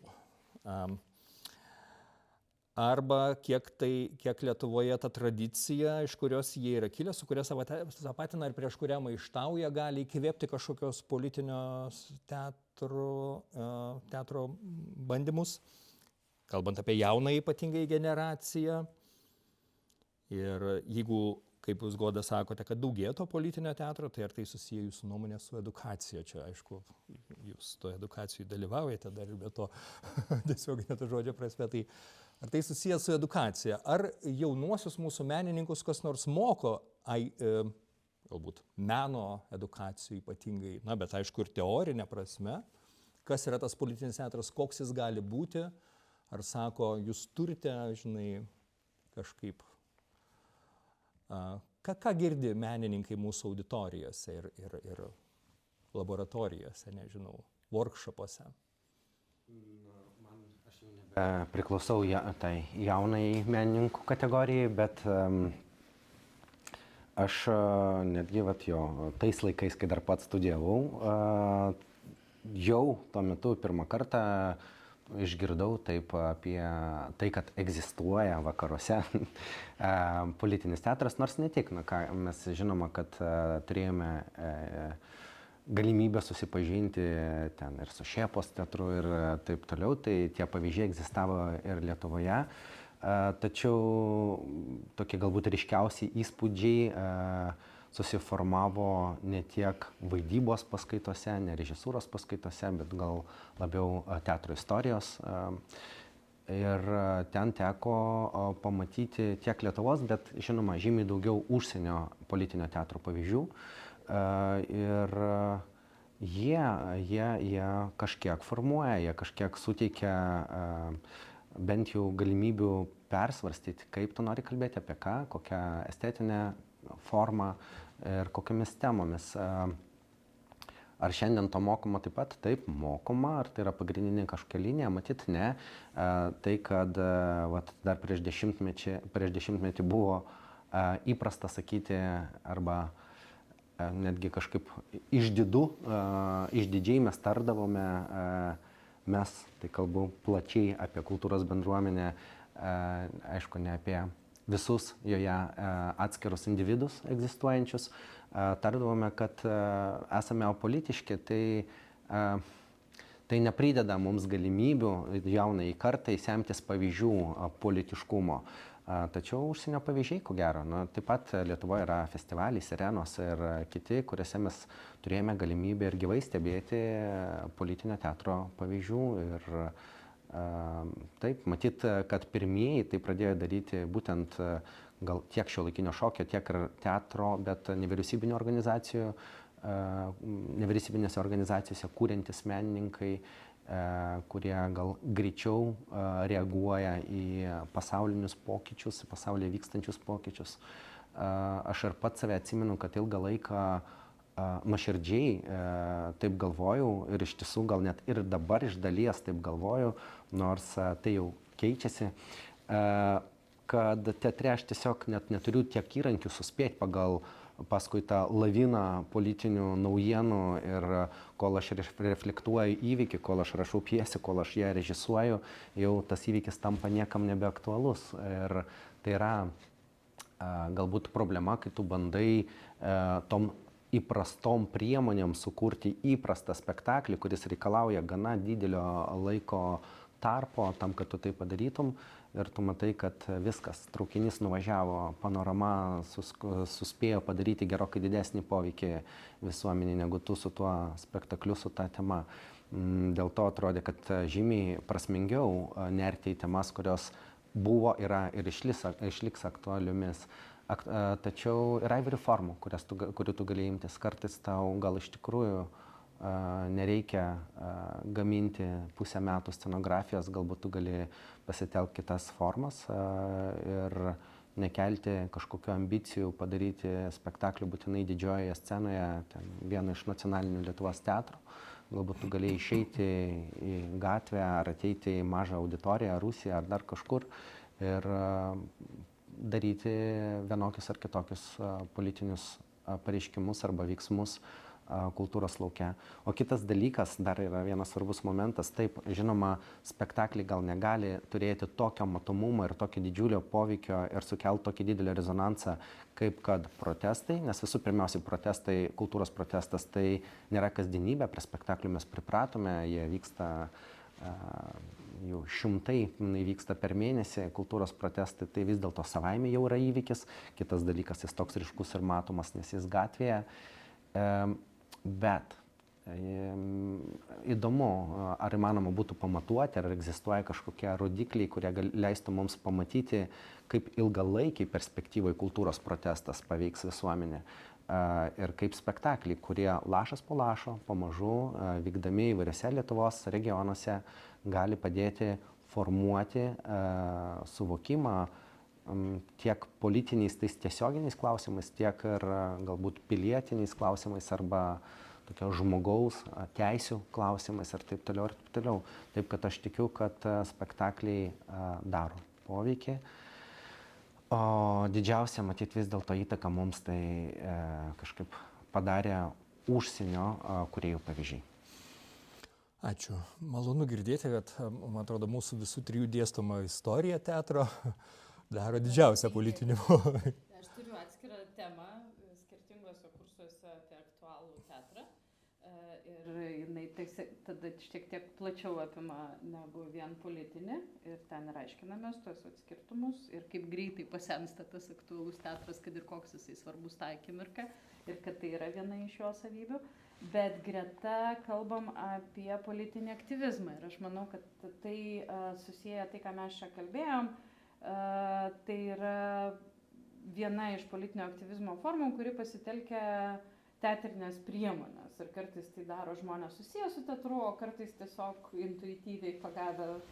S1: Arba kiek Lietuvoje ta tradicija, iš kurios jie yra kilę, su kuria tapatina ir prieš kurią maištauja, gali įkvėpti kažkokios politinio teatro bandymus. Kalbant apie jaunąją ypatingai generaciją. Ir jeigu kaip jūs Goda sakote, kad daugėja to politinio teatro, tai ar tai susiję jūsų nuomonė su edukacija? Čia, aišku, jūs to edukacijai dalyvaujate dar ir be to tiesiog net žodžio prasme. Tai ar tai susiję su edukacija? Ar jaunuosius mūsų menininkus kas nors moko, galbūt meno edukacijų ypatingai, na, bet aišku ir teorinė prasme, kas yra tas politinis teatras, koks jis gali būti? Ar sako, jūs turite, žinai, kažkaip... Ką girdi menininkai mūsų auditorijose ir laboratorijose, nežinau, workshopuose?
S4: Aš jau priklausau tai jaunai menininkų kategorijai, bet aš netgi tais laikais, kai dar pats studijavau, jau tuo metu pirmą kartą išgirdau taip apie tai, kad egzistuoja vakaruose politinis teatras, nors ne tik. Mes žinoma, kad turėjome galimybę susipažinti ten ir su Šėpos teatru ir taip toliau, tai tie pavyzdžiai egzistavo ir Lietuvoje. Tačiau tokie galbūt ryškiausiai įspūdžiai susiformavo ne tiek vaidybos paskaitose, ne režisūros paskaitose, bet gal labiau teatro istorijos. Ir ten teko pamatyti tiek Lietuvos, bet žinoma, žymiai daugiau užsienio politinio teatro pavyzdžių. Ir jie kažkiek formuoja, jie kažkiek suteikia bent jau galimybių persvarstyti, kaip tu nori kalbėti, apie ką, kokią estetinę formą ir kokiamis temomis. Ar šiandien to mokoma taip pat? Taip, mokoma. Ar tai yra pagrindinė kažkokia linija? Matyt, ne. Tai, kad dar prieš dešimtmetį buvo įprasta sakyti arba netgi kažkaip išdidžiai mes tardavome, mes, tai kalbu plačiai apie kultūros bendruomenę, aišku, ne apie visus joje atskirus individus egzistuojančius, tardavome, kad esame apolitiški, tai neprideda mums galimybių jaunai kartai semtis pavyzdžių politiškumo. Tačiau užsienio pavyzdžiai, ko gero, taip pat Lietuvoje yra festivaliai, Sirenos ir kiti, kuriuose mes turėjome galimybę ir gyvai stebėti politinio teatro pavyzdžių. Ir taip, matyt, kad pirmieji tai pradėjo daryti būtent gal tiek šiuolaikinio šokio, tiek ir teatro, bet nevyriausybinėse organizacijose kūrentys menininkai, kurie gal greičiau reaguoja į pasaulinius pokyčius, į pasaulyje vykstančius pokyčius. Aš ir pats save atsimenu, kad ilgą laiką nuoširdžiai taip galvojau ir iš tiesų gal net ir dabar iš dalies taip galvoju, nors tai jau keičiasi, kad teatre aš tiesiog net neturiu tiek įrankių suspėti paskui tą laviną politinių naujienų ir kol aš reflektuoju įvykį, kol aš rašau pjesę, kol aš ją režisuoju, jau tas įvykis tampa niekam nebeaktualus. Ir tai yra galbūt problema, kai tu bandai tom įprastom priemonėm sukurti įprastą spektaklį, kuris reikalauja gana didelio laiko tarpo tam, kad tu tai padarytum. Ir tu matai, kad viskas, traukinys nuvažiavo, panorama suspėjo padaryti gerokai didesnį poveikį visuomenį, negu tu su tuo spektakliu, su ta tema. Dėl to atrodė, kad žymiai prasmingiau nerti į temas, kurios buvo, yra ir išliks aktualiomis. Tačiau yra įvairių formų, kurių tu gali imtis. Kartais tau gal iš tikrųjų nereikia gaminti pusę metų scenografijos, galbūt tu gali pasitelkti kitas formas ir nekelti kažkokių ambicijų padaryti spektaklį būtinai didžiojoje scenoje, vieno iš nacionalinių Lietuvos teatrų. Galbūt tu gali išeiti į gatvę ar ateiti į mažą auditoriją, Rusiją ar dar kažkur ir daryti vienokius ar kitokius politinius pareiškimus arba veiksmus kultūros lauke. O kitas dalykas, dar yra vienas svarbus momentas, taip, žinoma, spektakliai gal negali turėti tokio matomumo ir tokio didžiulio poveikio ir sukelti tokį didelį rezonansą, kaip kad protestai, nes visų pirmiausiai protestai, kultūros protestas, tai nėra kasdienybė, prie spektaklių mes pripratome, jie vyksta jų šimtai vyksta per mėnesį, kultūros protestai, tai vis dėlto savaime jau yra įvykis. Kitas dalykas, jis toks ryškus ir matomas, nes jis gatvėje. Bet įdomu, ar įmanoma būtų pamatuoti, ar egzistuoja kažkokie rodikliai, kurie leistų mums pamatyti, kaip ilgalaikiai perspektyvai kultūros protestas paveiks visuomenę. Ir kaip spektakliai, kurie lašas po lašo, pamažu, vykdami įvairiose Lietuvos regionuose, gali padėti formuoti suvokimą tiek politiniais, tais tiesioginiais klausimais, tiek ir galbūt pilietiniais klausimais arba tokio žmogaus teisių klausimais ir taip toliau ir taip toliau. Taip kad aš tikiu, kad spektakliai daro poveikį. O didžiausia, matyt, vis dėlto įtaka mums tai kažkaip padarė užsienio kūrėjų pavyzdžiai.
S1: Ačiū. Malonu girdėti, kad, man atrodo, mūsų visų trijų dėstoma istorija teatro daro didžiausią politinį poveikį.
S3: Aš turiu atskirą temą skirtingose kursuose apie aktualų teatrą. Ir jinai tada šiek tiek plačiau apima negu vien politinį. Ir ten ir aiškinamės tuos skirtumus ir kaip greitai pasensta tas aktualus teatras, kad ir koks jisai svarbus tą akimirką. Ir kad tai yra viena iš jo savybių. Bet greta kalbam apie politinį aktyvizmą. Ir aš manau, kad tai susiję tai, ką mes čia kalbėjom, tai yra viena iš politinio aktyvizmo formų, kuri pasitelkia teatrinės priemonės. Ir kartais tai daro žmonės susiję su teatru, o kartais tiesiog intuityviai pagavę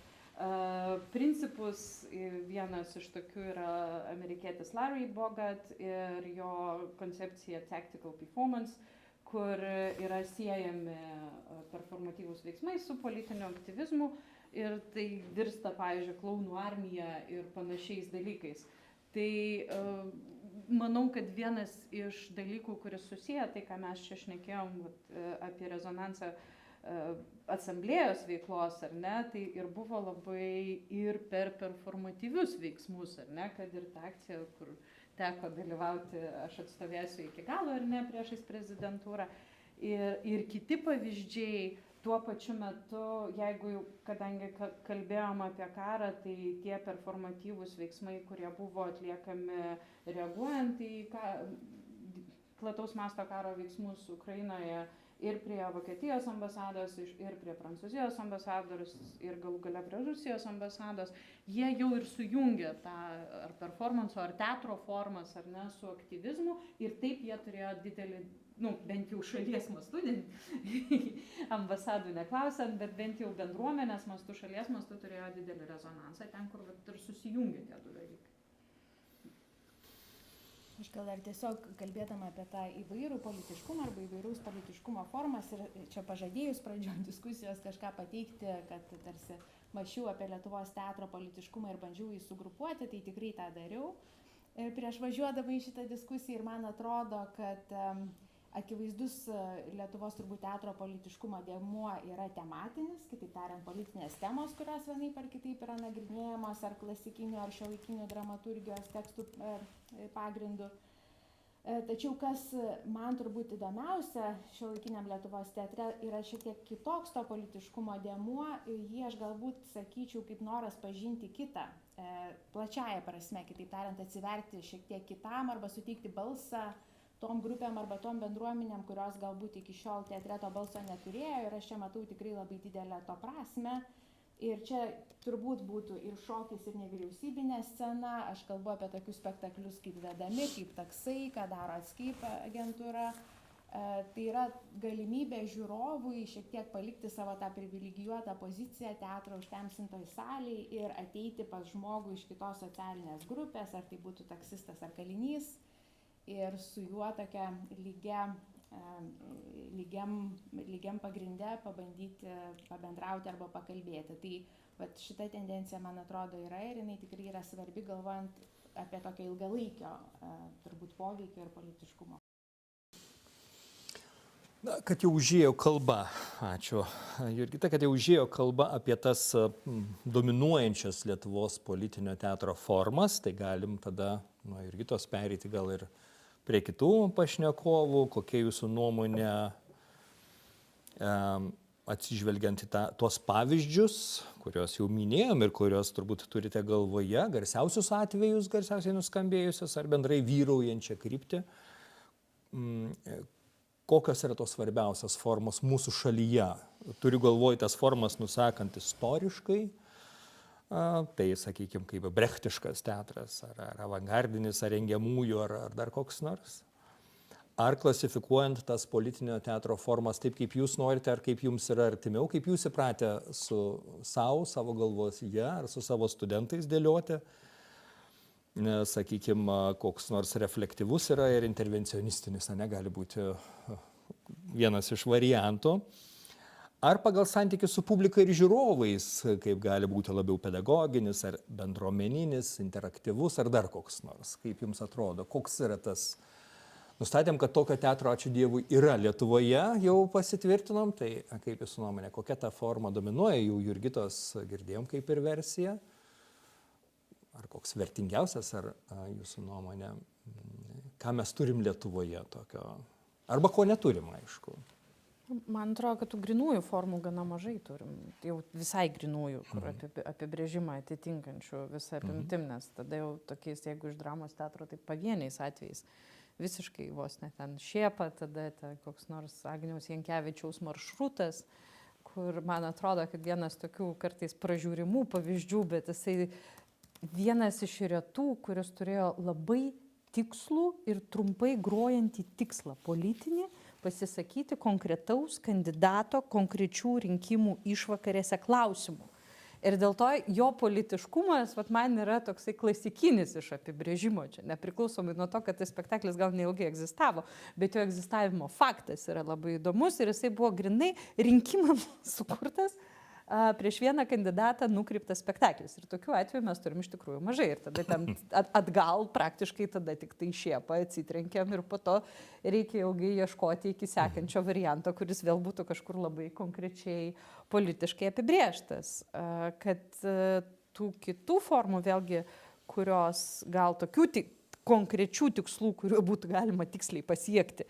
S3: principus. Vienas iš tokių yra amerikietis Larry Bogat ir jo koncepcija Tactical Performance, kur yra siejami performatyvūs veiksmai su politiniu aktyvizmu. Ir tai virsta, pavyzdžiui, klounų armija ir panašiais dalykais. Tai manau, kad vienas iš dalykų, kuris susiję, tai ką mes čia šnekėjom apie rezonansą asamblėjos veiklos, ar ne, tai ir buvo labai ir per performatyvius veiksmus, ar ne, kad ir ta akcija, kur teko dalyvauti, aš atstovėsiu iki galo, ar ne, priešais prezidentūrą. Ir kiti pavyzdžiai. Tuo pačiu metu, jeigu, kadangi kalbėjom apie karą, tai tie performatyvūs veiksmai, kurie buvo atliekami reaguojant į plataus masto karo veiksmus Ukrainoje ir prie Vokietijos ambasados, ir prie Prancūzijos ambasadorius, ir galų gale prie Rusijos ambasados, jie jau ir sujungia tą ar performanso, ar teatro formas, ar ne, su aktyvizmu, ir taip jie turėjo didelį, bent jau šalies mastu, ambasadų neklausiant, bet bent jau bendruomenės mastu, šalies mastu turėjo didelį rezonansą, ten, kur ir susijungia tie du dalykai.
S2: Aš gal dar tiesiog kalbėdama apie tą įvairų politiškumą arba įvairaus politiškumo formas ir čia pažadėjus pradžioj diskusijos kažką pateikti, kad tarsi mąsčiau apie Lietuvos teatro politiškumą ir bandžiau jį sugrupuoti, tai tikrai tą dariau. Prieš važiuodama į šitą diskusiją ir man atrodo, kad akivaizdus Lietuvos turbūt teatro politiškumo dėmuo yra tematinis, kitaip tariant, politinės temos, kurios vienaip ar kitaip yra nagrinėjamos ar klasikinių ar šiuolaikinių dramaturgijos tekstų pagrindu. Tačiau kas man turbūt įdomiausia šiuolaikiniam Lietuvos teatre yra šiek tiek kitoks to politiškumo dėmuo, jį aš galbūt sakyčiau kaip noras pažinti kitą, plačiaja prasme, kitaip tariant, atsiverti šiek tiek kitam arba suteikti balsą tom grupėm arba tom bendruomenėm, kurios galbūt iki šiol teatre to balso neturėjo, ir aš čia matau tikrai labai didelę to prasmę. Ir čia turbūt būtų ir šokis, ir nevyriausybinė scena. Aš kalbu apie tokius spektaklius kaip Vedami, kaip Taksai, ką daro Escape agentūra. Tai yra galimybė žiūrovui šiek tiek palikti savo tą privilegijuotą poziciją teatro užtemsintoj salėj ir ateiti pas žmogų iš kitos socialinės grupės, ar tai būtų taksistas ar kalinys, ir su juo tokia lygiam pagrinde pabandyti pabendrauti arba pakalbėti. Tai vat, šita tendencija, man atrodo, yra ir jinai tikrai yra svarbi, galvojant apie tokio ilgalaikio turbūt poveikio ir politiškumo.
S1: Na, kad jau užėjo kalba, ačiū Jurgita, kad jau užėjo kalba apie tas dominuojančias Lietuvos politinio teatro formas, tai galim tada nuo Jurgitos pereiti gal ir prie kitų pašnekovų, kokia jūsų nuomonė atsižvelgiant į tuos pavyzdžius, kuriuos jau minėjom ir kuriuos turbūt turite galvoje, garsiausius atvejus, garsiausiai nuskambėjusius ar bendrai vyraujančią kryptį, kokios yra tos svarbiausios formos mūsų šalyje. Turiu galvoje tas formas nusakant istoriškai, tai, sakykime, kaip brechtiškas teatras, ar avangardinis, ar rengiamųjų, ar dar koks nors. Ar klasifikuojant tas politinio teatro formas taip, kaip jūs norite, ar kaip jums yra artimiau, kaip jūs įpratę su savo galvoje, ar su savo studentais dėlioti. Sakykime, koks nors reflektyvus yra ir intervencionistinis, gali būti vienas iš variantų. Ar pagal santykių su publika ir žiūrovais, kaip gali būti labiau pedagoginis, ar bendruomeninis, interaktyvus, ar dar koks nors. Kaip jums atrodo, koks yra tas? Nustatėm, kad tokio teatro, ačiū Dievui, yra Lietuvoje, jau pasitvirtinom, tai kaip jūsų nuomonė, kokia ta forma dominuoja, jau Jurgitos girdėjom kaip ir versija, ar koks vertingiausias, ar jūsų nuomonė, ką mes turim Lietuvoje tokio, arba ko neturim, aišku.
S3: Man atrodo, kad tų grinųjų formų gana mažai turim, jau visai grinųjų, kur apibrėžimą atitinkančių visą apimtim, nes tada jau tokiais, jeigu iš dramos teatro, tai pavieniais atvejais. Visiškai vos net ten Šėpa, tada koks nors Agniaus Jankevičiaus maršrutas, kur man atrodo, kad vienas tokių kartais pražiūrimų pavyzdžių, bet jisai vienas iš retų, kuris turėjo labai tikslų ir trumpai grojantį tikslą politinį, pasisakyti konkretaus kandidato konkrečių rinkimų išvakarėse klausimų. Ir dėl to jo politiškumas man yra toksai klasikinis iš apibrėžimo čia, nepriklausomai nuo to, kad tas spektaklis gal neilgai egzistavo, bet jo egzistavimo faktas yra labai įdomus ir jisai buvo grinai rinkimams sukurtas prieš vieną kandidatą nukreiptas spektaklis. Ir tokių atvejų mes turim iš tikrųjų mažai. Ir tada ten atgal praktiškai tada tik tai Šėpą atsitrenkiam ir po to reikia ilgai ieškoti iki sekančio varianto, kuris vėl būtų kažkur labai konkrečiai politiškai apibrėžtas. Kad tų kitų formų vėlgi, kurios gal tokių konkrečių tikslų, kuriuo būtų galima tiksliai pasiekti,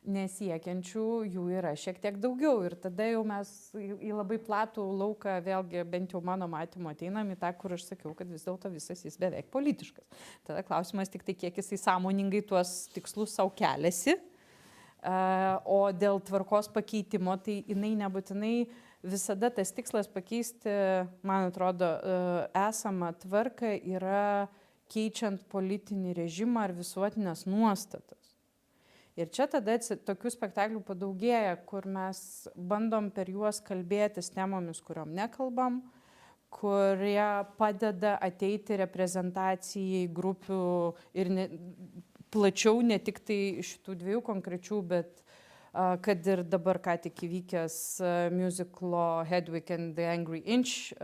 S3: nesiekiančių jų yra šiek tiek daugiau. Ir tada jau mes į labai platų lauką, vėlgi bent jau mano matymo ateinam į tą, kur aš sakiau, kad vis dėlto visas jis beveik politiškas. Tada klausimas tik tai, kiek jisai sąmoningai tuos tikslus savo keliasi. O dėl tvarkos pakeitimo, tai jinai nebūtinai visada tas tikslas pakeisti, man atrodo, esamą tvarką yra keičiant politinį režimą ar visuotinės nuostatas. Ir čia tada tokių spektaklių padaugėja, kur mes bandom per juos kalbėtis temomis, kuriom nekalbam, kurie padeda ateiti reprezentacijai grupių ir plačiau ne tik tai šitų dviejų konkrečių, bet kad ir dabar ką tik įvykęs musicalo Hedwig and the Angry Inch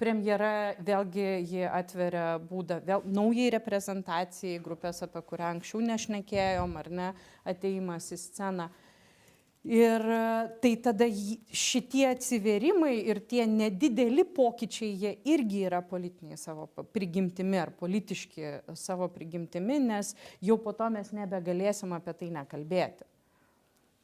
S3: premjera, vėlgi ji atveria būdą vėl naujai reprezentacijai, grupės, apie kurią anksčiau nešnekėjom, ar ne, ateimas į sceną. Ir tai tada šitie atsivėrimai ir tie nedideli pokyčiai, jie irgi yra politiniai savo prigimtimi ar politiški savo prigimtimi, nes jau po to mes nebegalėsim apie tai nekalbėti.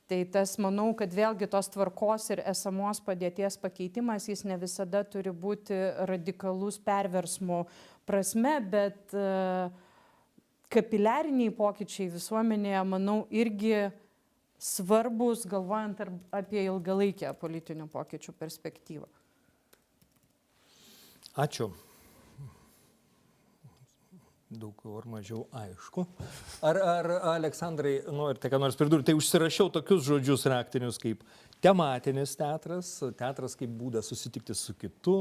S3: Tai tas, manau, kad vėlgi tos tvarkos ir esamos padėties pakeitimas, jis ne visada turi būti radikalus perversmo prasme, bet kapiliariniai pokyčiai visuomenėje, manau, irgi svarbus, galvojant apie ilgalaikę politinių pokyčių perspektyvą.
S1: Ačiū. Daugiau ar mažiau aišku. Ar Aleksandrai, norite ką nors pridurti? Tai užsirašiau tokius žodžius raktinius kaip tematinis teatras, teatras kaip būdas susitikti su kitu,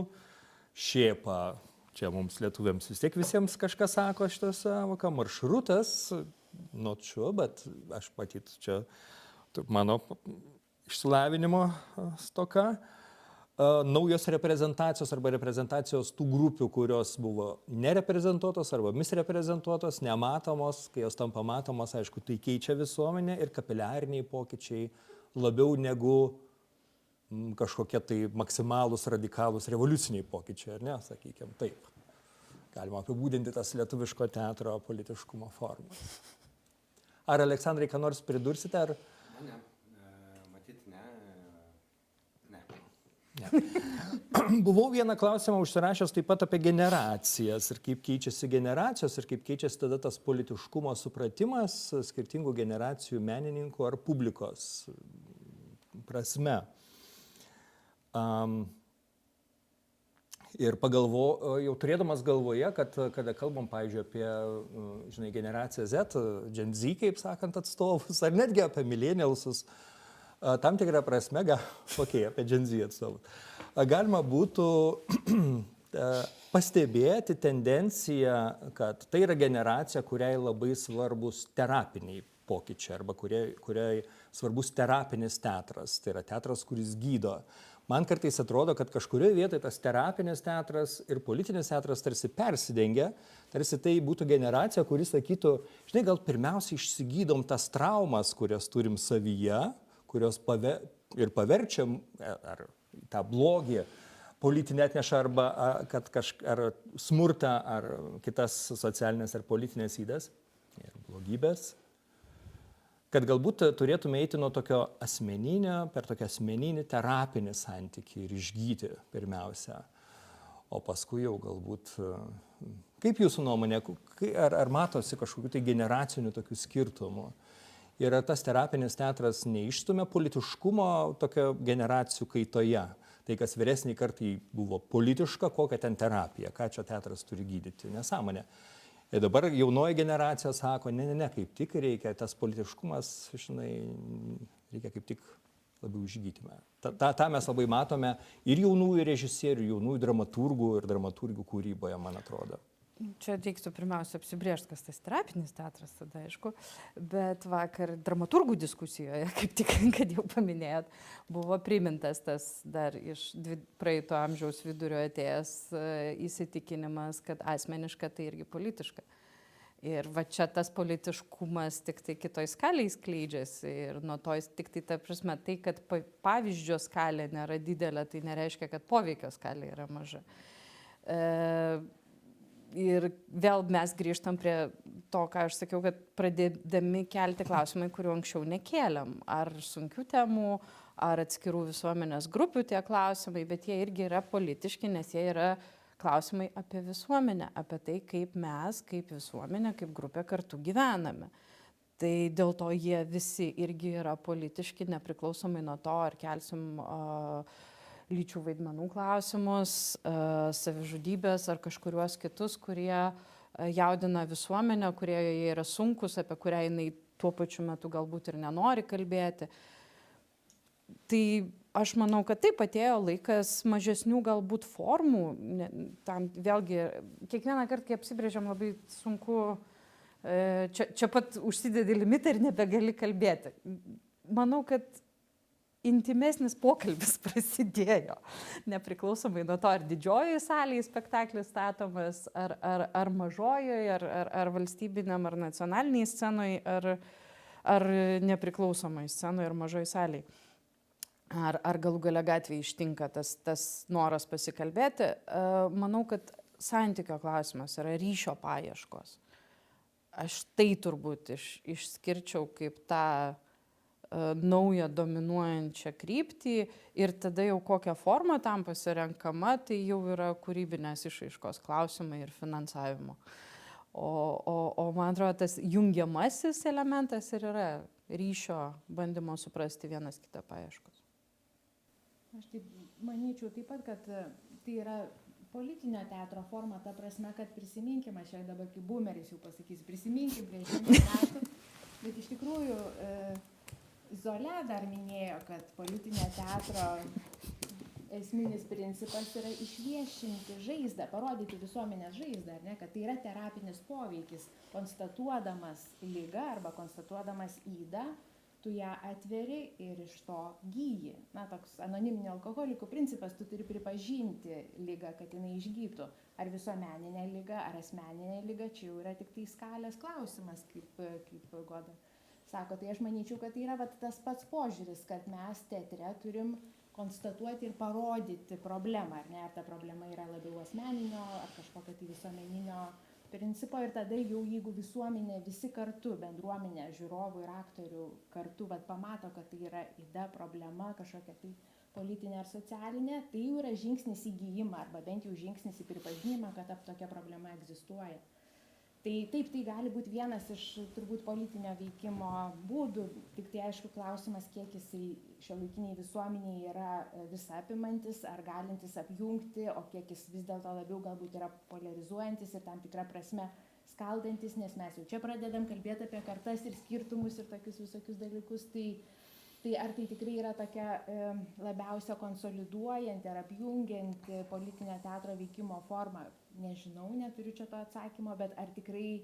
S1: Šėpa, čia mums lietuviams vis tiek visiems kažkas sako šitą sąvoką, maršrutas, not sure, bet aš matyt čia mano išsilavinimo stoka. Naujos reprezentacijos arba reprezentacijos tų grupių, kurios buvo nereprezentuotos arba misreprezentuotos, nematomos, kai jos tampa matomos, aišku, tai keičia visuomenę ir kapiliariniai pokyčiai labiau negu kažkokie tai maksimalūs, radikalūs, revoliuciniai pokyčiai, ar ne, sakykime, taip. Galima apibūdinti tas lietuviško teatro politiškumo formas. Ar Aleksandrai, ką nors pridursite, ar...
S4: Ne, matyt, ne.
S1: Buvau vieną klausimą užsirašęs taip pat apie generacijas ir kaip keičiasi generacijos ir kaip keičiasi tada tas politiškumo supratimas skirtingų generacijų menininkų ar publikos prasme. Ir jau turėdamas galvoje, kad kada kalbam, pavyzdžiui, apie, generaciją Z, Gen Z, kaip sakant, atstovus, ar netgi apie millennialsus, tam tikrą prasme, apie Gen Z atstovus, galima būtų pastebėti tendenciją, kad tai yra generacija, kuriai labai svarbus terapiniai pokyčiai arba kuriai svarbus terapinis teatras, tai yra teatras, kuris gydo. Man kartais atrodo, kad kažkurioje vietoje tas terapinis teatras ir politinis teatras tarsi persidengia, tarsi tai būtų generacija, kuris sakytų, gal pirmiausia išsigydom tas traumas, kurias turim savyje, kurios ir paverčiam ar tą blogį politinį atneša arba ar smurtą, ar kitas socialinės ar politinės ydas ir blogybės. Kad galbūt turėtume eiti nuo tokio asmeninio, per tokį asmeninį terapinį santykį ir išgyti pirmiausia, o paskui jau galbūt, kaip jūsų nuomonė, ar matosi kažkokių tai generacinių tokių skirtumų? Ir ar tas terapinis teatras neišstumia politiškumo tokio generacijų kaitoje? Tai, kas vyresniai kartai buvo politiška, kokia ten terapija, ką čia teatras turi gydyti, nesąmonė. Ir dabar jaunoji generacija sako, ne, kaip tik reikia, tas politiškumas, reikia kaip tik labiau išgydyti. Ta mes labai matome ir jaunųjų režisierių, ir jaunųjų dramaturgų ir dramaturgių kūryboje, man atrodo.
S3: Čia reiktų pirmiausia apsibrėžti, kas tas terapinis teatras, tada aišku, bet vakar dramaturgų diskusijoje, kaip tik, kad jau paminėjot, buvo primintas tas dar iš praeito amžiaus vidurio atėjęs įsitikinimas, kad asmeniška tai irgi politiška. Ir va čia tas politiškumas tik tai kitoj skaliai skleidžiasi ir nuo to tik tai ta prasme, tai, kad pavyzdžio skalė nėra didelė, tai nereiškia, kad poveikio skalė yra maža. Ir vėl mes grįžtam prie to, ką aš sakiau, kad pradėdami kelti klausimai, kuriuo anksčiau nekėlėm. Ar sunkių temų, ar atskirų visuomenės grupių tie klausimai, bet jie irgi yra politiški, nes jie yra klausimai apie visuomenę, apie tai, kaip mes, kaip visuomenė, kaip grupė kartu gyvename. Tai dėl to jie visi irgi yra politiški, nepriklausomai nuo to, ar kelsim lyčių vaidmenų klausimus, savižudybės ar kažkuriuos kitus, kurie jaudina visuomenę, kurie yra sunkus, apie kurią jinai tuo pačiu metu galbūt ir nenori kalbėti. Tai aš manau, kad taip atėjo laikas mažesnių galbūt formų. Tam vėlgi, kiekvieną kartą, kai apsibrėžiam, labai sunku, čia pat užsidedi limitą ir nebegali kalbėti. Manau, kad intimesnis pokalbis prasidėjo, nepriklausomai nuo to, ar didžiojoje salėje spektaklis statomas, ar mažojoje, ar valstybiniam, ar nacionaliniai scenoje, ar nepriklausomai scenoje, ar mažoje salėje. Ar galų gale gatvėje ištinka tas noras pasikalbėti. Manau, kad santykio klausimas yra ryšio paieškos. Aš tai turbūt išskirčiau kaip tą naują dominuojančią kryptį ir tada jau kokią formą tam pasirenkama, tai jau yra kūrybinės išraiškos klausimai ir finansavimo. O man atrodo, tas jungiamasis elementas ir yra ryšio bandymo suprasti vienas kitą paieškos.
S2: Aš taip manyčiau taip pat, kad tai yra politinio teatro forma, ta prasme, kad prisiminkim, aš čia dabar kaip boomeris jau pasakysiu, prisiminkim prieš 100 metų, bet iš tikrųjų Zola dar minėjo, kad politinio teatro esminis principas yra išviešinti žaizdą, parodyti visuomenės žaizdą, kad tai yra terapinis poveikis. Konstatuodamas ligą arba konstatuodamas ydą, tu ją atveri ir iš to gyji. Toks anoniminio alkoholikų principas, tu turi pripažinti ligą, kad jinai išgytų. Ar visuomeninė liga, ar asmeninė liga, čia jau yra tik tai skalės klausimas, kaip Goda sako. Tai aš manyčiau, kad tai yra tas pats požiūris, kad mes teatre turim konstatuoti ir parodyti problemą, ar ta problema yra labiau asmeninio, ar kažkokio tai visuomeninio principo. Ir tada jau, jeigu visuomenė visi kartu, bendruomenė, žiūrovų ir aktorių kartu pamato, kad tai yra yda problema, kažkokia tai politinė ar socialinė, tai jau yra žingsnis į gijimą arba bent jau žingsnis į pripažinimą, kad tokia problema egzistuoja. Tai taip, tai gali būti vienas iš turbūt politinio veikimo būdų, tik tai aišku klausimas, kiek jisai šiuolaikiniai visuomeniai yra visapimantis ar galintis apjungti, o kiek jis vis dėlto labiau galbūt yra polarizuojantis ir tam tikrą prasme skaldantis, nes mes jau čia pradedam kalbėti apie kartas ir skirtumus ir tokius visokius dalykus. Tai ar tai tikrai yra tokia labiausia konsoliduojanti ar apjungianti politinio teatro veikimo forma? Nežinau, neturiu čia to atsakymo, bet ar tikrai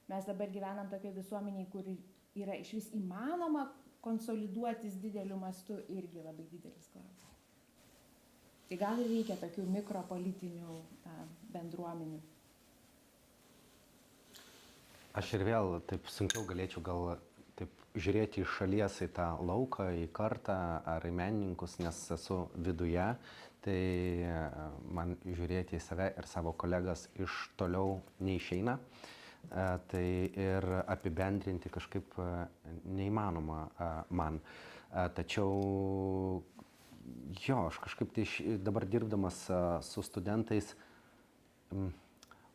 S2: mes dabar gyvenam tokiai visuomeniai, kur yra iš vis įmanoma konsoliduotis dideliu mastu, irgi labai didelis klausimas. Tai gal ir reikia tokių mikropolitinių bendruomenių.
S4: Aš ir vėl taip sunkiau galėčiau gal taip žiūrėti iš šalies į tą lauką, į kartą ar į menininkus, nes esu viduje, tai man žiūrėti į save ir savo kolegas iš toliau neišeina. Tai ir apibendrinti kažkaip neįmanoma man. Tačiau jo, aš kažkaip tai dabar dirbdamas su studentais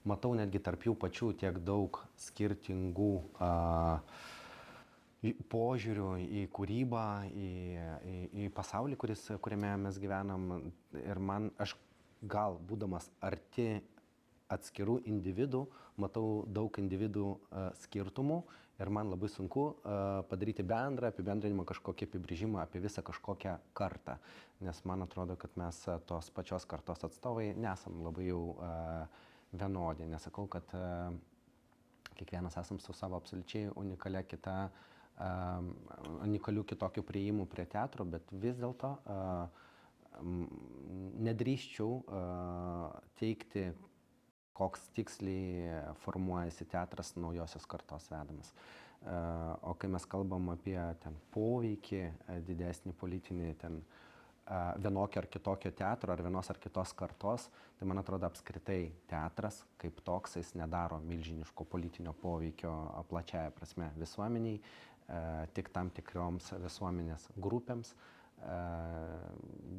S4: matau netgi tarp jų pačių tiek daug skirtingų požiūrių į kūrybą, į pasaulį, kuriame mes gyvenam. Ir aš gal būdamas arti atskirų individų, matau daug individų skirtumų ir man labai sunku padaryti bendrą apibendrinimą, kažkokį apibrėžimą apie visą kažkokią kartą. Nes man atrodo, kad mes tos pačios kartos atstovai nesam labai jau vienodi. Nesakau, kad kiekvienas esam su savo absoliučiai unikalia unikalių kitokių priėjimų prie teatro, bet vis dėlto nedrįsčiau teikti, koks tiksliai formuojasi teatras naujosios kartos vedamas. O kai mes kalbam apie poveikį didesnį politinį vienokio ar kitokio teatro ar vienos ar kitos kartos, tai man atrodo apskritai teatras kaip toks jis nedaro milžiniško politinio poveikio plačiaja prasme visuomeniai, tik tam tikroms visuomenės grupėms.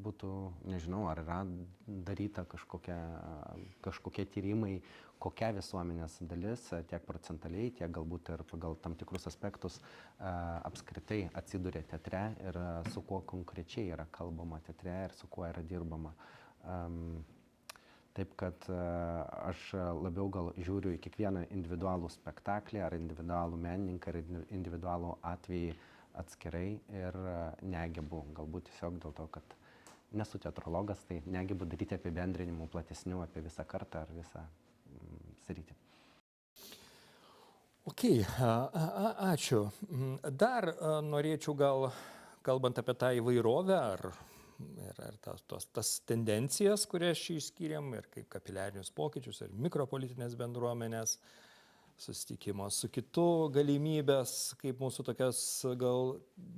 S4: Būtų, nežinau, ar yra daryta kažkokie tyrimai, kokia visuomenės dalis, tiek procentaliai, tiek galbūt ir pagal tam tikrus aspektus apskritai atsiduria teatre ir su kuo konkrečiai yra kalbama teatre ir su kuo yra dirbama. Taip kad aš labiau gal žiūriu į kiekvieną individualų spektaklį ar individualų menininką ar individualų atvejį atskirai ir negebu, galbūt tiesiog dėl to, kad nesu teatrologas, tai negebu daryti apibendrinimų platesnių apie visą kartą ar visą sritį.
S1: Ok, ačiū. Dar norėčiau gal, kalbant apie tą įvairovę ir tas tendencijas, kurias čia išskyrėm, ir kaip kapiliarinius pokyčius, ir mikropolitinės bendruomenės, susitikimo su kitu galimybės, kaip mūsų tokias gal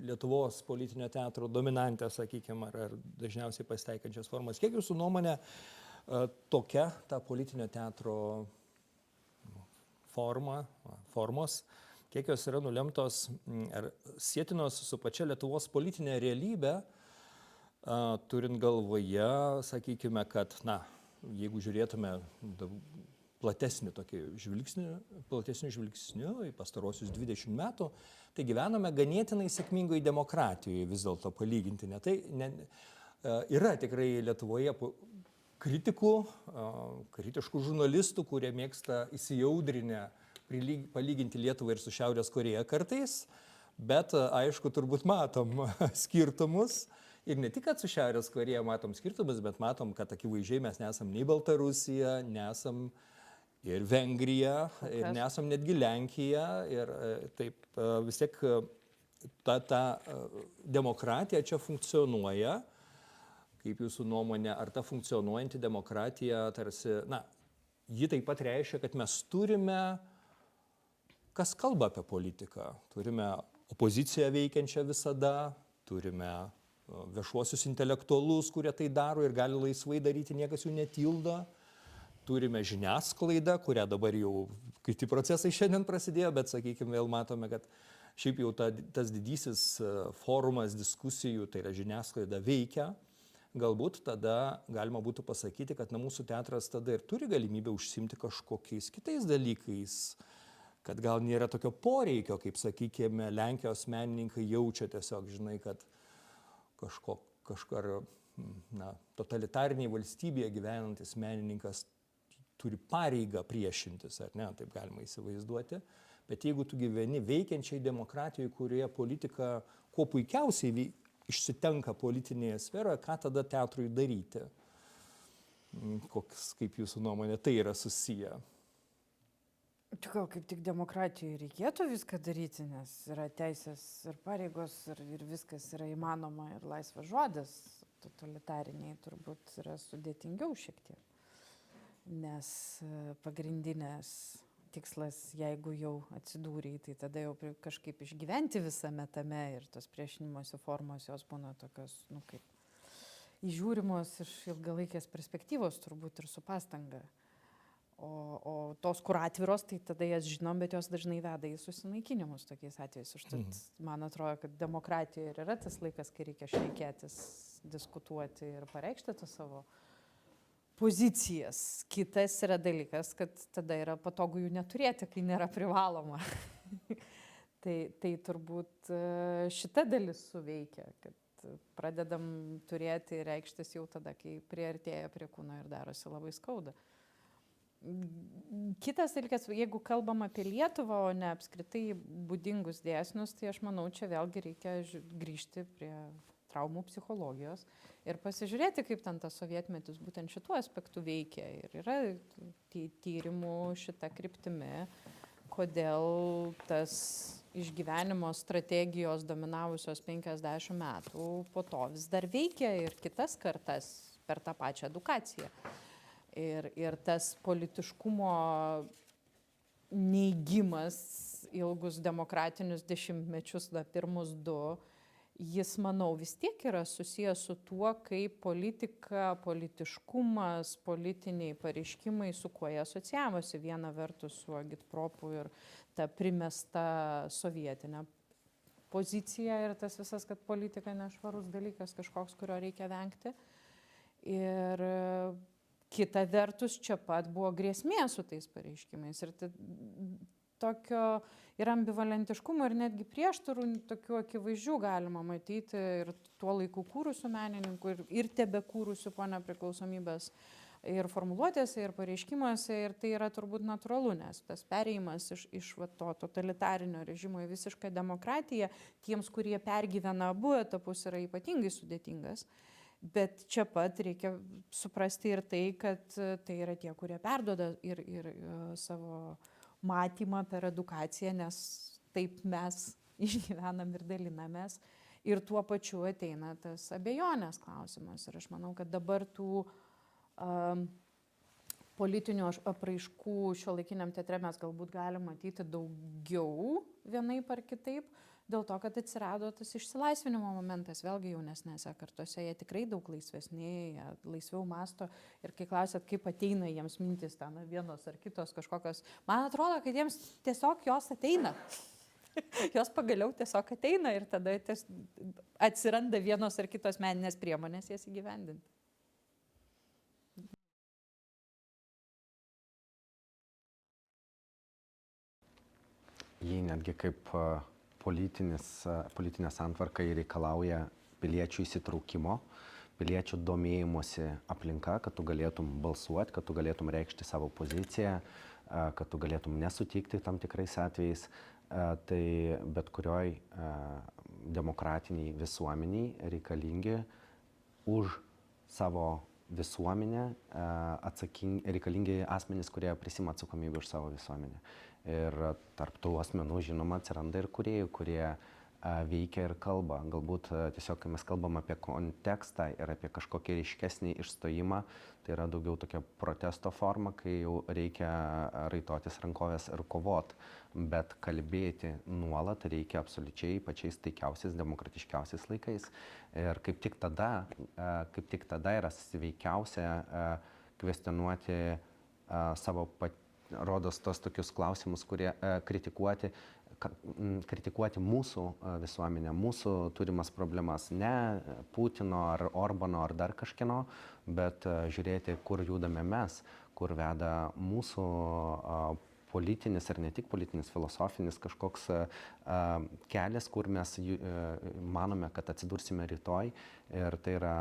S1: Lietuvos politinio teatro dominantės, sakykime, ar dažniausiai pasitaikančias formas. Kiek jūsų nuomonė tokia ta politinio teatro formos, kiek jos yra nulemtos ar sėtinos su pačia Lietuvos politinė realybė, turint galvoje, sakykime, kad, jeigu žiūrėtume platesniu žvilgsniu į pastarosius 20 metų, tai gyvename ganėtinai sėkmingai demokratijoje vis dėlto palyginti. Yra tikrai Lietuvoje kritikų, kritiškų žurnalistų, kurie mėgsta įsijaudrinę palyginti Lietuvą ir su Šiaurės Koreja kartais, bet aišku, turbūt matom skirtumus. Ir ne tik, kad su Šiaurės Koreja matom skirtumus, bet matom, kad akivaizdžiai mes nesam nei Baltarusija, nesam ir Vengrija, ir nesam netgi Lenkija. Ir taip vis tiek ta demokratija čia funkcionuoja. Kaip jūsų nuomonė, ar ta funkcionuojanti demokratija tarsi, ji taip pat reiškia, kad mes turime, kas kalba apie politiką. Turime opoziciją veikiančią visada, turime viešuosius intelektualus, kurie tai daro ir gali laisvai daryti, niekas jų netildo. Turime žiniasklaidą, kurią dabar jau kiti procesai šiandien prasidėjo, bet, sakykime, vėl matome, kad šiaip jau tas didysis forumas diskusijų, tai yra žiniasklaida, veikia. galbūt tada galima būtų pasakyti, kad mūsų teatras tada ir turi galimybę užsimti kažkokiais kitais dalykais, kad gal nėra tokio poreikio, kaip sakykime, Lenkijos menininkai jaučia tiesiog, žinai, kad kažkar totalitariniai valstybėje gyvenantis menininkas turi pareigą priešintis, ar ne, taip galima įsivaizduoti. Bet jeigu tu gyveni veikiančiai demokratijoje, kurioje politika kuo puikiausiai išsitenka politinėje sferoje, ką tada teatrui daryti? Kaip jūsų nuomonė, tai yra susiję?
S3: Gal kaip tik demokratijoje reikėtų viską daryti, nes yra teisės ir pareigos ir viskas yra įmanoma ir laisvas žodis. Totalitariniai turbūt yra sudėtingiau šiek tiek. Nes pagrindinės tikslas, jeigu jau atsidūrė, tai tada jau kažkaip išgyventi visame tame ir tos priešinimosi formos jos būna tokios, kaip įžiūrimos iš ilgalaikės perspektyvos turbūt ir su pastanga. O tos, kur atviros, tai tada jas žinom, bet jos dažnai veda į susinaikinimus tokiais atvejais. Užtat man atrodo, kad demokratijoje ir yra tas laikas, kai reikia šnekėtis, diskutuoti ir pareikšti tą savo pozicijas. Kitas yra dalykas, kad tada yra patogu jų neturėti, kai nėra privaloma. tai turbūt šita dalis suveikia, kad pradedam turėti ir reikštis jau tada, kai priartėja prie kūno ir darosi labai skauda. Kitas dalykas, jeigu kalbam apie Lietuvą, o ne apskritai būdingus dėsnius, tai aš manau, čia vėlgi reikia grįžti prie traumų psichologijos ir pasižiūrėti, kaip ten tas sovietmetis būtent šituo aspektu veikia. Ir yra tyrimų šita kryptimi, kodėl tas išgyvenimo strategijos dominavusios 50 metų po to vis dar veikia ir kitas kartas per tą pačią edukaciją. Ir tas politiškumo neigimas ilgus demokratinius dešimtmečius, pirmus du, jis, manau, vis tiek yra susijęs su tuo, kaip politika, politiškumas, politiniai pareiškimai, su kuo jie asocijavosi. Viena vertus su agitpropu ir ta primesta sovietinė pozicija ir tas visas, kad politika nešvarus dalykas kažkoks, kurio reikia vengti. Ir kita vertus, čia pat buvo grėsmė su tais pareiškimais ir tokio ir ambivalentiškumo ir netgi prieštarų tokių akivaizdžių galima matyti ir tuo laiku kūrusių menininkų ir tebekūrusių po nepriklausomybės ir formuluotėse, ir pareiškimuose ir tai yra turbūt natūralu, nes tas perėjimas iš to totalitarinio režimo į visišką demokratiją tiems, kurie pergyvena abu etapus, yra ypatingai sudėtingas. Bet čia pat reikia suprasti ir tai, kad tai yra tie, kurie perduoda ir savo matymą per edukaciją, nes taip mes išgyvenam ir dalinamės. Ir tuo pačiu ateina tas abejonės klausimas. Ir aš manau, kad dabar tų politinių apraiškų šiuolaikiniam teatre mes galbūt galim matyti daugiau vienaip ar kitaip. Dėl to, kad atsirado tas išsilaisvinimo momentas, vėlgi jaunesnėse kartose, jie tikrai daug laisvesni, jie laisviau mąsto ir kai klausėt, kaip ateina jiems mintis ten vienos ar kitos kažkokios, man atrodo, kad jiems tiesiog jos ateina. Jos pagaliau tiesiog ateina ir tada atsiranda vienos ar kitos meninės priemonės jas įgyvendinti.
S4: Jei netgi kaip politinė santvarka reikalauja piliečių įsitraukimo, piliečių domėjimosi aplinka, kad tu galėtum balsuoti, kad tu galėtum reikšti savo poziciją, kad tu galėtum nesutikti tam tikrais atvejais, tai bet kurioj demokratiniai visuomeniai reikalingi už savo visuomenę reikalingi asmenys, kurie prisima atsakomybę už savo visuomenę. Ir tarp tų asmenų, žinoma, atsiranda ir kūrėjų, kurie veikia ir kalba. Galbūt tiesiog, kai mes kalbam apie kontekstą ir apie kažkokį ryškesnį išstojimą, tai yra daugiau tokia protesto forma, kai jau reikia raitotis rankovės ir kovot. Bet kalbėti nuolat reikia absoliučiai pačiais taikiausiais, demokratiškiausiais laikais. Ir kaip tik tada yra sveikiausia kvestionuoti savo rodos tos tokius klausimus, kurie kritikuoti kritikuoti mūsų visuomenę, mūsų turimas problemas, ne Putino ar Orbano ar dar kažkieno, bet žiūrėti, kur judame mes, kur veda mūsų politinis ir ne tik politinis, filosofinis kažkoks kelias, kur mes manome, kad atsidursime rytoj, ir tai yra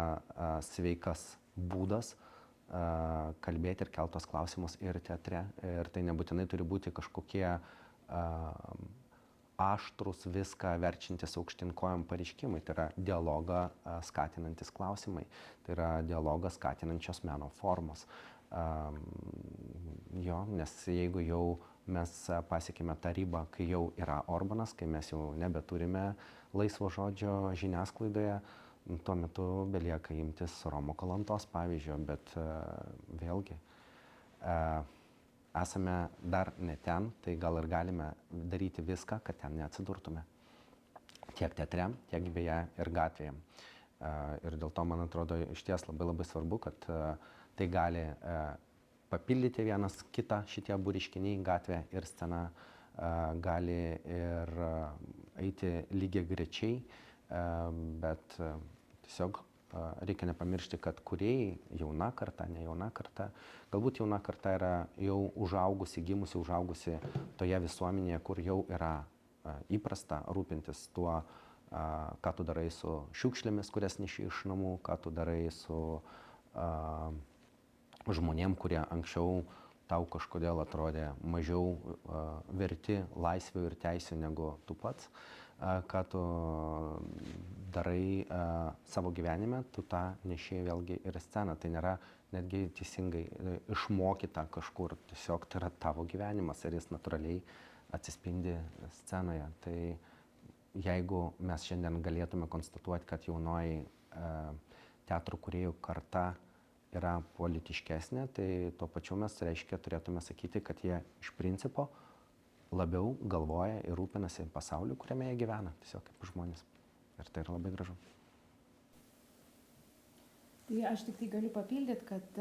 S4: sveikas būdas kalbėti ir keltos klausimus ir teatre. Ir tai nebūtinai turi būti kažkokie aštrus, viską verčiantis aukštyn kojom pareiškimai. Tai yra dialogą skatinantis klausimai. Tai yra dialogą skatinančios meno formos. Nes jeigu jau mes pasiekime tą ribą, kai jau yra Orbanas, kai mes jau nebeturime laisvo žodžio žiniasklaidoje, tuo metu belieka imtis Romo Kalantos pavyzdžio, bet vėlgi esame dar ne ten, tai gal ir galime daryti viską, kad ten neatsidurtume. Tiek teatre, tiek beje ir gatvėje. Ir dėl to, man atrodo, išties labai svarbu, kad tai gali papildyti vienas kitą šitie abu reiškiniai, gatvė ir scena gali ir eiti lygiai grečiai, bet tiesiog reikia nepamiršti, kad kūrėjai, jauna karta, ne jauna karta, galbūt jauna karta yra jau užaugusi, gimusi, užaugusi toje visuomenėje, kur jau yra įprasta rūpintis tuo, ką tu darai su šiukšlėmis, kurias neši iš namų, ką tu darai su žmonėm, kurie anksčiau tau kažkodėl atrodė mažiau verti laisvių ir teisių negu tu pats. Ką tu darai savo gyvenime, tu tą neši vėlgi ir sceną. Tai nėra netgi teisingai išmokyta kažkur, tiesiog tai yra tavo gyvenimas ir jis natūraliai atsispindi scenoje. Tai jeigu mes šiandien galėtume konstatuoti, kad jaunoji teatro kūrėjų karta yra politiškesnė, tai tuo pačiu mes reiškia turėtume sakyti, kad jie iš principo labiau galvoja ir rūpinasi pasauliu, kuriame jie gyvena, tiesiog kaip žmonės. Ir tai yra labai gražu.
S2: Tai aš tik tai galiu papildyti, kad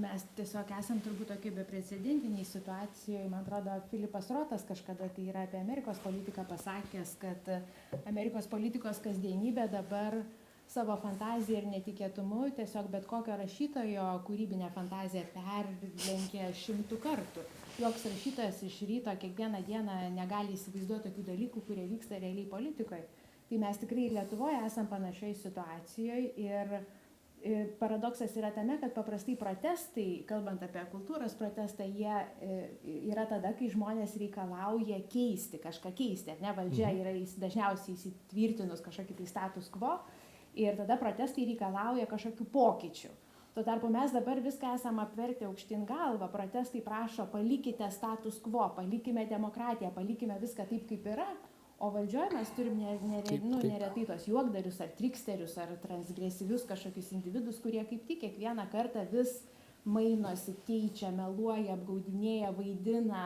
S2: mes tiesiog esam turbūt tokie beprecedentiniai situacijoje. Man atrodo, Filipas Rotas kažkada tai yra apie Amerikos politiką pasakęs, kad Amerikos politikos kasdienybė dabar savo fantaziją ir netikėtumu tiesiog bet kokio rašytojo kūrybinę fantaziją perlenkia 100 kartų. Joks rašytojas iš ryto kiekvieną dieną negali įsivaizduoti tokių dalykų, kurie vyksta realiai politikoje. Tai mes tikrai Lietuvoje esam panašioj situacijoje ir paradoksas yra tame, kad paprastai protestai, kalbant apie kultūros protestą, jie yra tada, kai žmonės reikalauja keisti, kažką keisti, ar ne, valdžia yra dažniausiai įsitvirtinus kažkokį tai status quo ir tada protestai reikalauja kažkokių pokyčių. Tuo tarpu mes dabar viską esam apvertę aukštyn galvą, protestai prašo palikite status quo, palikime demokratiją, palikime viską taip, kaip yra, o valdžioje mes turim neretai tos juokdarius ar triksterius ar transgresyvius kažkokius individus, kurie kaip tik kiekvieną kartą vis mainosi, keičia, meluoja, apgaudinėja, vaidina.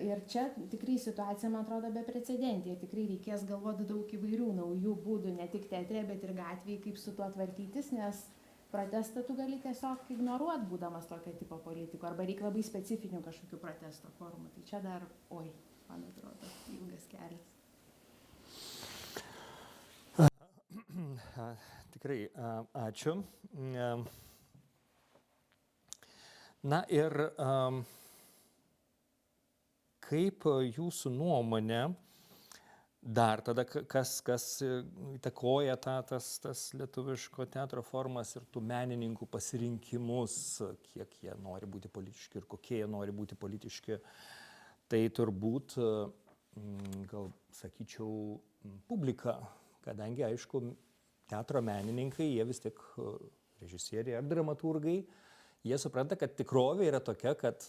S2: Ir čia tikrai situacija, man atrodo, beprecedentė. Tikrai reikės galvoti daug įvairių naujų būdų, ne tik teatre, bet ir gatvėje, kaip su tuo tvarkytis, nes protestą tu gali tiesiog ignoruoti, būdamas tokio tipo politiko, arba reikia labai specifinių kažkokių protesto formų. Tai čia dar, man atrodo, ilgas kelias.
S1: Tikrai, ačiū. Na ir kaip jūsų nuomonė dar tada, kas įtakoja tas lietuviško teatro formas ir tų menininkų pasirinkimus, kiek jie nori būti politiški ir kokie jie nori būti politiški, tai turbūt, gal sakyčiau, publika, kadangi, aišku, teatro menininkai, jie vis tik režisieriai ar dramaturgai, jie supranta, kad tikrovė yra tokia, kad,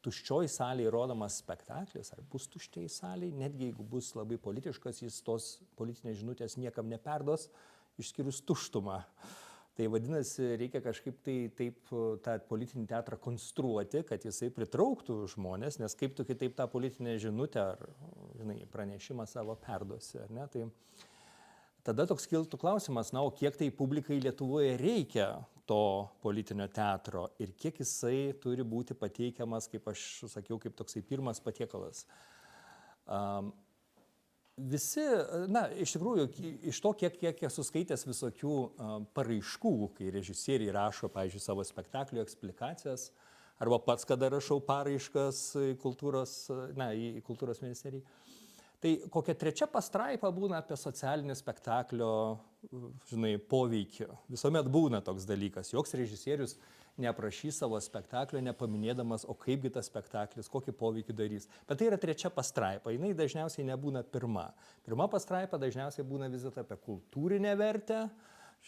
S1: tuščioj salėje rodomas spektaklis, ar bus tuščiai salėje, netgi jeigu bus labai politiškas, jis tos politinės žinutės niekam neperduos, išskyrus tuštumą. Tai vadinasi, reikia kažkaip taip tą politinį teatrą konstruoti, kad jisai pritrauktų žmonės, nes kaip tu kitaip tą politinę žinutę ar pranešimą savo perduosi, ar ne? Tai tada toks kiltų klausimas, o kiek tai publikai Lietuvoje reikia to politinio teatro ir kiek jisai turi būti pateikiamas, kaip aš sakiau, kaip toksai pirmas patiekalas. Visi, na, iš tikrųjų, iš to, kiek esu skaitęs visokių paraiškų, kai režisieriai rašo, pavyzdžiui, savo spektaklio eksplikacijas, arba pats, kada rašau paraiškas į kultūros ministerijai, tai kokia trečia pastraipa būna apie socialinį spektaklio, žinai, poveikį. Visuomet būna toks dalykas. Joks režisierius neaprašys savo spektaklio, nepaminėdamas, o kaipgi tas spektaklis, kokį poveikį darys. Bet tai yra trečia pastraipa, jinai dažniausiai nebūna pirma. Pirma pastraipa dažniausiai būna vis dėlto apie kultūrinę vertę,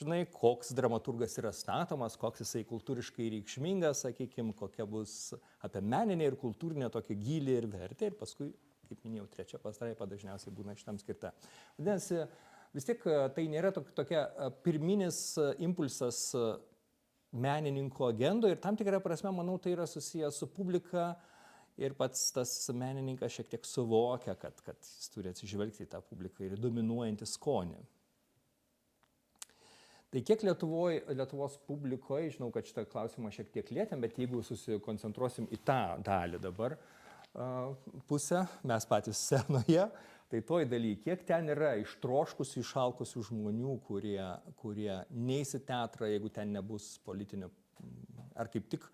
S1: žinai, koks dramaturgas yra statomas, koks jisai kultūriškai reikšmingas, sakykime, kokia bus apie meninę ir kultūrinę tokį gylį ir vertę. Ir paskui, kaip minėjau, trečia pastraipa dažniausiai būna šitam skirta. Vadinasi, vis tiek tai nėra tokia pirminis impulsas menininko agendo ir tam tikrą prasme, manau, tai yra susijęs su publika ir pats tas menininkas šiek tiek suvokia, kad jis turi atsižvelgti į tą publiką ir dominuojantį skonį. Tai kiek Lietuvos publikoje, žinau, kad šitą klausimą šiek tiek lietėm, bet jeigu susikoncentruosim į tą dalį dabar pusę, mes patys scenoje, tai toj daly, kiek ten yra ištroškusių, išalkusių žmonių, kurie neis į teatrą, jeigu ten nebus politinio, ar kaip tik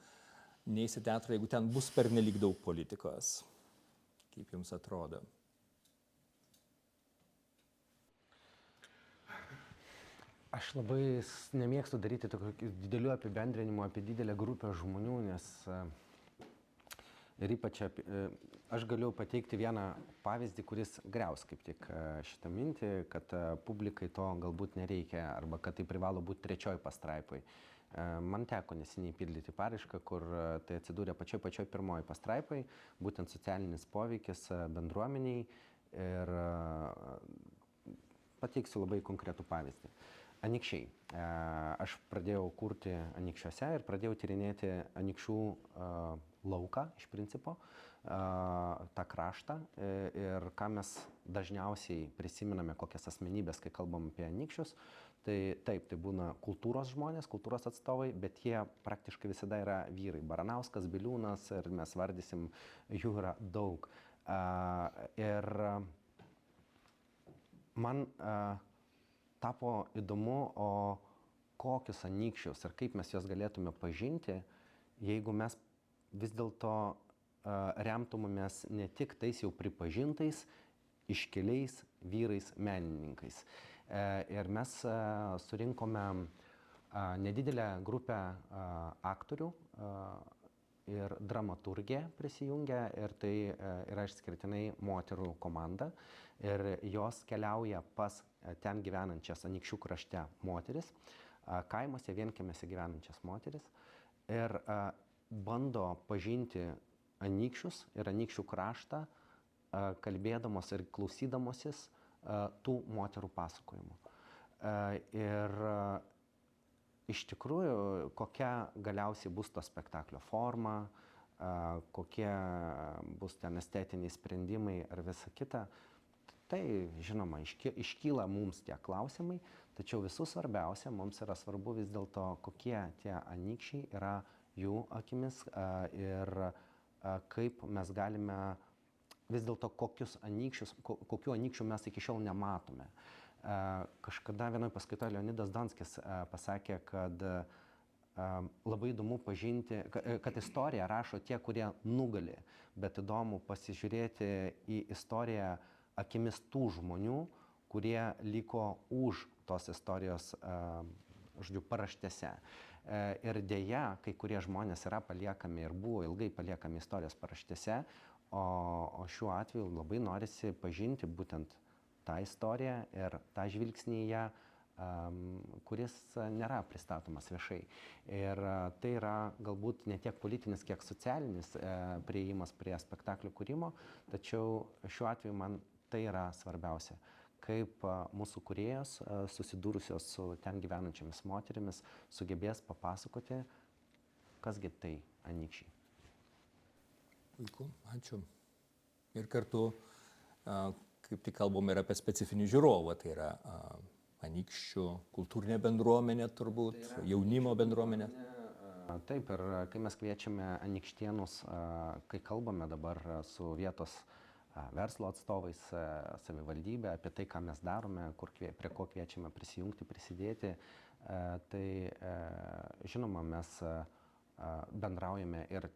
S1: neis į teatrą, jeigu ten bus pernelyg daug politikos. Kaip jums atrodo?
S4: Aš labai nemėgstu daryti tokių didelių apibendrinimų apie didelę grupę žmonių, nes ir ypač aš galiu pateikti vieną pavyzdį, kuris griaus kaip tik šitą mintį, kad publikai to galbūt nereikia arba kad tai privalo būti trečioj pastraipai. Man teko neseniai pildyti paraišką, kur tai atsidūrė pačioj pirmoj pastraipai, būtent socialinis poveikis bendruomeniai ir pateiksiu labai konkretų pavyzdį. Anykščiai. Aš pradėjau kurti Anykščiuose ir pradėjau tyrinėti Anykščių lauką iš principo, tą kraštą ir ką mes dažniausiai prisiminame, kokias asmenybės, kai kalbam apie Anykščius. Tai taip, tai būna kultūros žmonės, kultūros atstovai, bet jie praktiškai visada yra vyrai. Baranauskas, Biliūnas ir mes vardysim, jų yra daug. Ir man tapo įdomu, o kokius Anykščius ir kaip mes juos galėtume pažinti, jeigu mes vis dėlto remtumėmės ne tik tais jau pripažintais, iškiliais vyrais menininkais. Ir mes surinkome nedidelę grupę aktorių ir dramaturgė prisijungia ir tai yra išskirtinai moterų komanda ir jos keliauja pas ten gyvenančias Anykščių krašte moteris, kaimuose, vienkiemiuose gyvenančias moteris ir bando pažinti Anykščius ir Anykščių kraštą, kalbėdamos ir klausydamosis tų moterų pasakojimų. Ir iš tikrųjų, kokia galiausiai bus to spektaklio forma, kokie bus ten estetiniai sprendimai ar visa kita, tai žinoma, iškyla mums tie klausimai, tačiau visų svarbiausia, mums yra svarbu vis dėlto, kokie tie Anykščiai yra jų akimis ir kaip mes galime vis dėlto kokių Anykščių mes iki šiol nematome. Kažkada vienoje paskaitoje Leonidas Donskis pasakė, kad labai įdomu pažinti, kad istoriją rašo tie, kurie nugali, bet įdomu pasižiūrėti į istoriją akimis tų žmonių, kurie liko už tos istorijos paraštėse. Ir dėja, kai kurie žmonės yra paliekami ir buvo ilgai paliekami istorijos paraštėse, o šiuo atveju labai norisi pažinti būtent tą istoriją ir tą žvilgsnį į ją, kuris nėra pristatomas viešai. Ir tai yra galbūt ne tiek politinis, kiek socialinis priėjimas prie spektaklio kūrimo, tačiau šiuo atveju man tai yra svarbiausia. Kaip mūsų kūrėjos, susidūrusios su ten gyvenančiamis moterimis, sugebės papasakoti, kasgi tai Anykščiai.
S1: Puiku, ačiū. Ir kartu, kaip tik kalbam ir apie specifinį žiūrovą, tai yra Anykščių kultūrinė bendruomenė turbūt, jaunimo bendruomenė.
S4: Taip, ir kai mes kviečiame anykštėnus, kai kalbame dabar su vietos verslo atstovais, savivaldybė, apie tai, ką mes darome, prie ko kviečiame prisijungti, prisidėti. Tai žinoma, mes bendraujame ir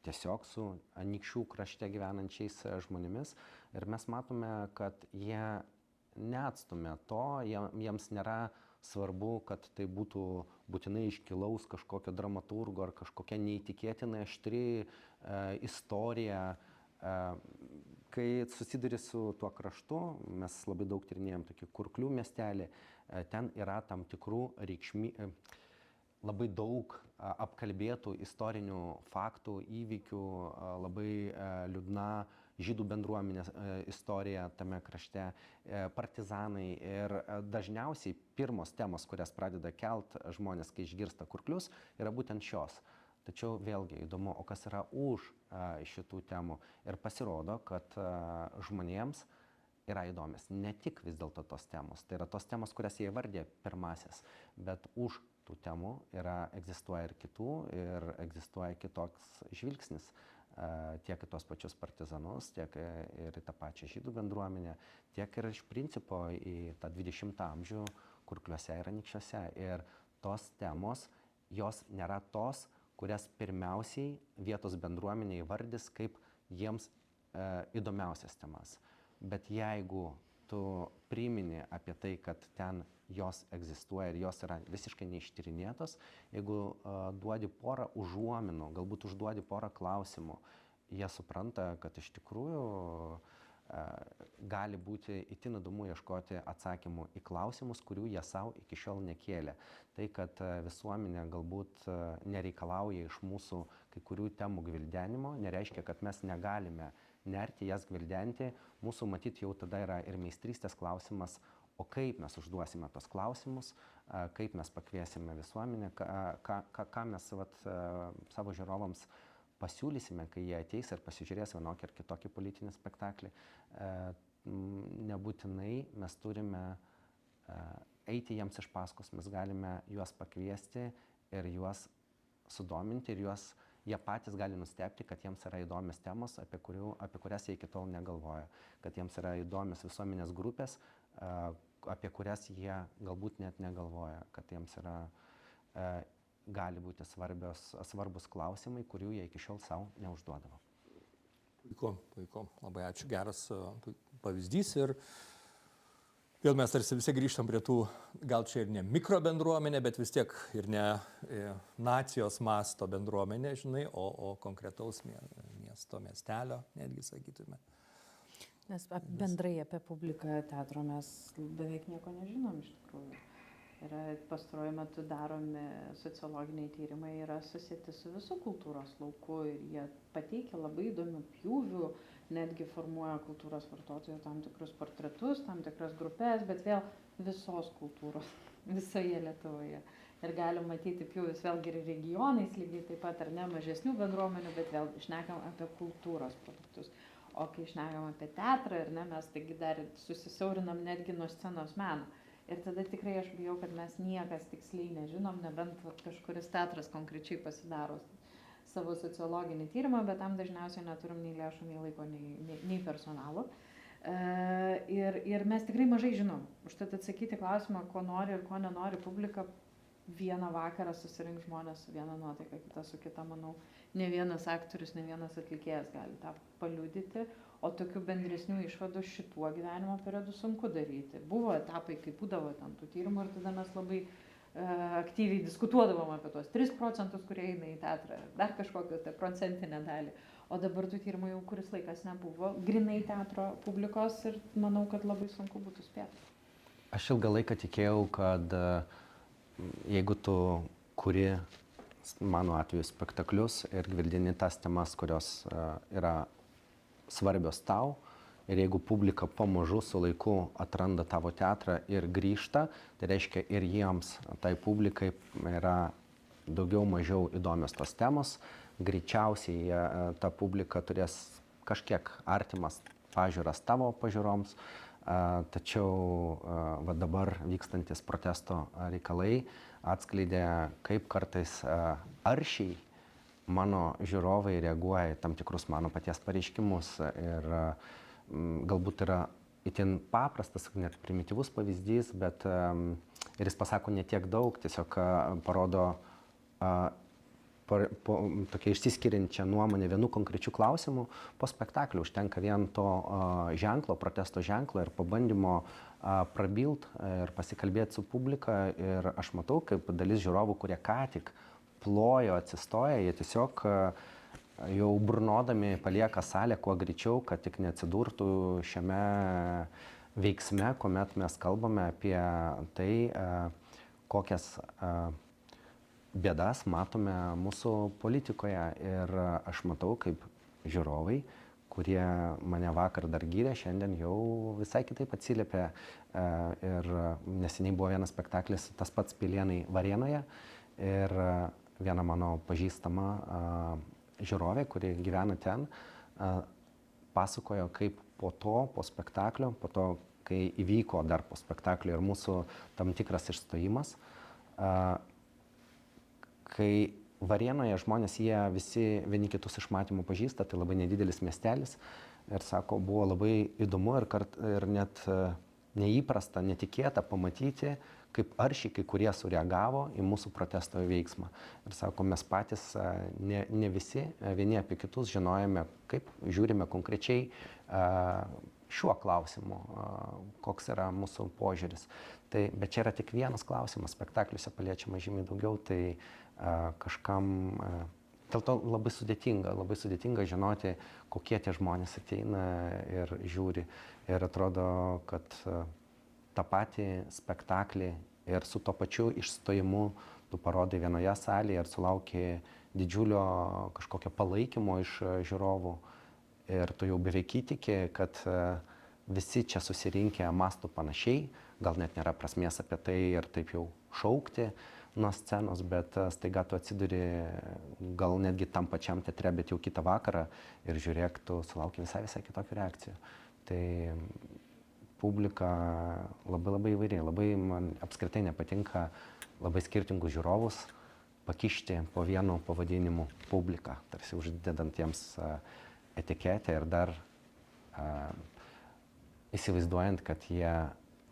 S4: tiesiog su Anykščių krašte gyvenančiais žmonėmis ir mes matome, kad jie neatstumia to, jiems nėra svarbu, kad tai būtų būtinai iškilaus kažkokio dramaturgo ar kažkokia neįtikėtinai aštri istorija. Kai susiduri su tuo kraštu, mes labai daug tyrinėjom tokį Kurklių miestelį, ten yra tam tikrų labai daug apkalbėtų istorinių faktų, įvykių, labai liūdna žydų bendruomenės istorija tame krašte, partizanai ir dažniausiai pirmos temos, kurias pradeda kelt žmonės, kai išgirsta Kurklius, yra būtent šios. Tačiau vėlgi įdomu, o kas yra už šitų temų. Ir pasirodo, kad žmonėms yra įdomios ne tik vis dėlto tos temos. Tai yra tos temos, kurias jie įvardė pirmasis, bet už tų temų egzistuoja ir kitų, ir egzistuoja kitoks žvilgsnis tiek į tos pačius partizanus, tiek ir į tą pačią žydų bendruomenę, tiek ir iš principo į tą 20 amžių Kurkliuose ir Anykščiuose. Ir tos temos, jos nėra tos, kurias pirmiausiai vietos bendruomenė įvardys kaip jiems įdomiausias temas. Bet jeigu tu primini apie tai, kad ten jos egzistuoja ir jos yra visiškai neištyrinėtos, jeigu duodi porą užuominų, galbūt užduodi porą klausimų, jie supranta, kad iš tikrųjų gali būti itin įdomu ieškoti atsakymų į klausimus, kurių jie savo iki šiol nekėlė. Tai, kad visuomenė galbūt nereikalauja iš mūsų kai kurių temų gvildenimo, nereiškia, kad mes negalime nerti jas gvildenti. Mūsų matyt jau tada yra ir meistrystės klausimas, o kaip mes užduosime tos klausimus, kaip mes pakviesime visuomenę, ką mes savo žiūrovams pasiūlysime, kai jie ateis ir pasižiūrės vienokį ar kitokį politinį spektaklį. Nebūtinai mes turime eiti jiems iš paskos, mes galime juos pakviesti ir juos sudominti ir jie patys gali nustebti, kad jiems yra įdomios temos, apie kurias jie iki tol negalvoja, kad jiems yra įdomios visuomenės grupės, apie kurias jie galbūt net negalvoja, kad jiems yra gali būti svarbus klausimai, kurių jie iki šiol savo neužduodavo.
S1: Puiku. Labai ačiū. Geras pavyzdys. Ir vėl mes tarsi visi grįžtam prie tų, gal čia ir ne mikrobendruomenė, bet vis tiek ir ne nacijos masto bendruomenė, žinai, o konkretaus miesto, miestelio, netgi sakytume.
S3: Nes bendrai apie publiką teatro mes beveik nieko nežinom iš tikrųjų. Pastaruoju metu daromi sociologiniai tyrimai yra susėti su visų kultūros lauku ir jie pateikia labai įdomių pjūvių, netgi formuoja kultūros vartotojų tam tikrus portretus, tam tikras grupės, bet vėl visos kultūros visoje Lietuvoje. Ir galim matyti pjūvius vėlgi ir regionais, lygiai taip pat ar ne mažesnių bendruomenių, bet vėl šnekam apie kultūros produktus. O kai šnekam apie teatrą, mes taigi dar susisiaurinam netgi nuo scenos meno. Ir tada tikrai aš bijau, kad mes niekas tiksliai nežinom, nebent kažkuris teatras konkrečiai pasidaro savo sociologinį tyrimą, bet tam dažniausiai neturim nei lėšų, nei laiko, nei personalo. Ir mes tikrai mažai žinom. Užtat atsakyti klausimą, ko nori ir ko nenori publika, vieną vakarą susirink žmonės su viena nuotaika, kita su kita, manau, ne vienas aktorius, ne vienas atlikėjas gali tą paliudyti. O tokių bendresnių išvadų šituo gyvenimo periodu sunku daryti. Buvo etapai, kai būdavo ten tų tyrimų ir tada mes labai aktyviai diskutuodavom apie tuos 3%, kurie eina į teatrą, dar kažkokią tai procentinę dalį. O dabar tų tyrimų jau kuris laikas nebuvo, grinai teatro publikos ir manau, kad labai sunku būtų spėti.
S4: Aš ilgą laiką tikėjau, kad jeigu tu kuri, mano atveju, spektaklius ir gvildini tas temas, kurios yra svarbios tau, ir jeigu publika pamažu su laiku atranda tavo teatrą ir grįžta, tai reiškia ir jiems, tai publikai yra daugiau mažiau įdomios tos temos, greičiausiai ta publika turės kažkiek artimas pažiūras tavo pažiūroms, tačiau dabar vykstantis protesto reikalai atskleidė, kaip kartais aršiai mano žiūrovai reaguoja į tam tikrus mano paties pareiškimus ir galbūt yra itin paprastas, net primityvus pavyzdys, bet ir jis pasako ne tiek daug, tiesiog parodo tokia išsiskiriančią nuomonę vienu konkrečiu klausimu. Po spektaklio užtenka vien to ženklo, protesto ženklo ir pabandymo prabilt ir pasikalbėti su publika. Ir aš matau, kaip dalis žiūrovų, kurie ką tik plojo, atsistoja, jie tiesiog jau burnodami palieka salę kuo greičiau, kad tik neatsidurtų šiame veiksme, kuomet mes kalbame apie tai, kokias bėdas matome mūsų politikoje. Ir aš matau, kaip žiūrovai, kurie mane vakar dar gyrė, šiandien jau visai kitaip atsiliepia. Ir neseniai buvo vienas spektaklis, tas pats Pilėnai Varėnoje. Ir viena mano pažįstama žiūrovė, kuri gyvena ten, pasakojo, kaip po spektaklio, po to, kai įvyko dar po spektaklio ir mūsų tam tikras išstojimas, kai Varėnoje žmonės, jie visi vieni kitus iš matymų pažįsta, tai labai nedidelis miestelis. Ir sako, buvo labai įdomu ir net neįprasta, netikėta pamatyti, kaip aršiai kai kurie sureagavo į mūsų protesto veiksmą. Ir sako, mes patys ne visi, vieni apie kitus žinojame, kaip žiūrime konkrečiai šiuo klausimu, koks yra mūsų požiūris. Bet čia yra tik vienas klausimas, spektakliuose paliečiama žymiai daugiau, tai kažkam dėl to labai sudėtinga žinoti, kokie tie žmonės ateina ir žiūri. Ir atrodo, kad tą patį spektaklį ir su to pačiu išstojimu tu parodai vienoje salėje ir sulauki didžiulio kažkokio palaikymo iš žiūrovų. Ir tu jau beveik įtiki, kad visi čia susirinkę mąsto panašiai, gal net nėra prasmės apie tai ir taip jau šaukti nuo scenos, bet staiga tu atsiduri gal netgi tam pačiam teatre, bet jau kitą vakarą ir žiūrėk, tu sulauki visai kitokių reakcijų. Tai publika labai įvairiai, labai man apskritai nepatinka labai skirtingus žiūrovus pakišti po vienu pavadinimu publiką, tarsi uždedant jiems etiketę ir dar įsivaizduojant, kad jie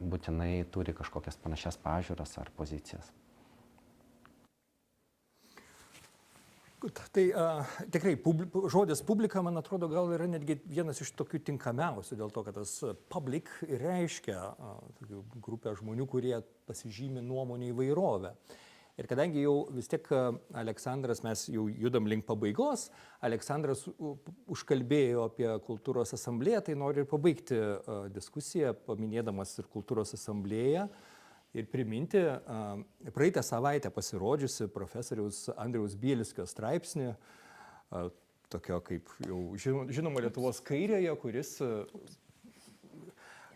S4: būtinai turi kažkokias panašias pažiūras ar pozicijas.
S1: Tai tikrai žodis publika, man atrodo, gal yra netgi vienas iš tokių tinkamiausių, dėl to, kad tas public reiškia grupę žmonių, kurie pasižymi nuomonę įvairovę. Ir kadangi jau vis tiek Aleksandras, mes jau judam link pabaigos, Aleksandras užkalbėjo apie kultūros asamblėją, tai noriu ir pabaigti diskusiją, paminėdamas ir kultūros asamblėją. Ir priminti praeitą savaitę pasirodžiusi profesoriaus Andriaus Bielskio straipsnį, tokio kaip jau žinoma Lietuvos kairioje, kuris,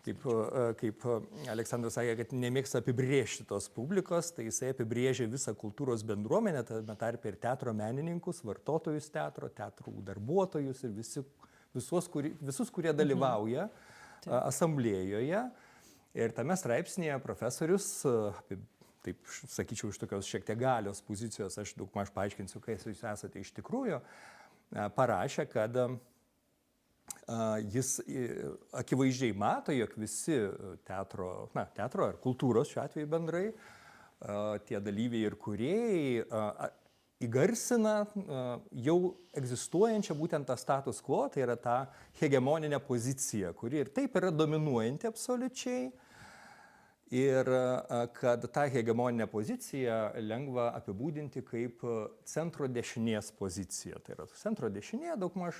S1: kaip Aleksandras sakė, kad nemėgsta apibrėžti tos publikos, tai jisai apibrėžė visą kultūros bendruomenę, tame tarpe ir teatro menininkus, vartotojus teatro, teatrų darbuotojus ir visus, kurie dalyvauja asamblėjoje. Ir tame straipsnėje profesorius, taip sakyčiau, iš tokios šiek tiek galios pozicijos, aš daugmaž paaiškinsiu, kas jūs esate iš tikrųjų, parašė, kad jis akivaizdžiai mato, jog visi teatro ar kultūros šiuo atveju bendrai, tie dalyviai ir kūrėjai įgarsina jau egzistuojančią būtent tą status quo, tai yra tą hegemoninę poziciją, kuri ir taip yra dominuojanti absoliučiai. Ir kad tą hegemoninę poziciją lengva apibūdinti kaip centro dešinės poziciją. Tai yra centro dešinė daugmaž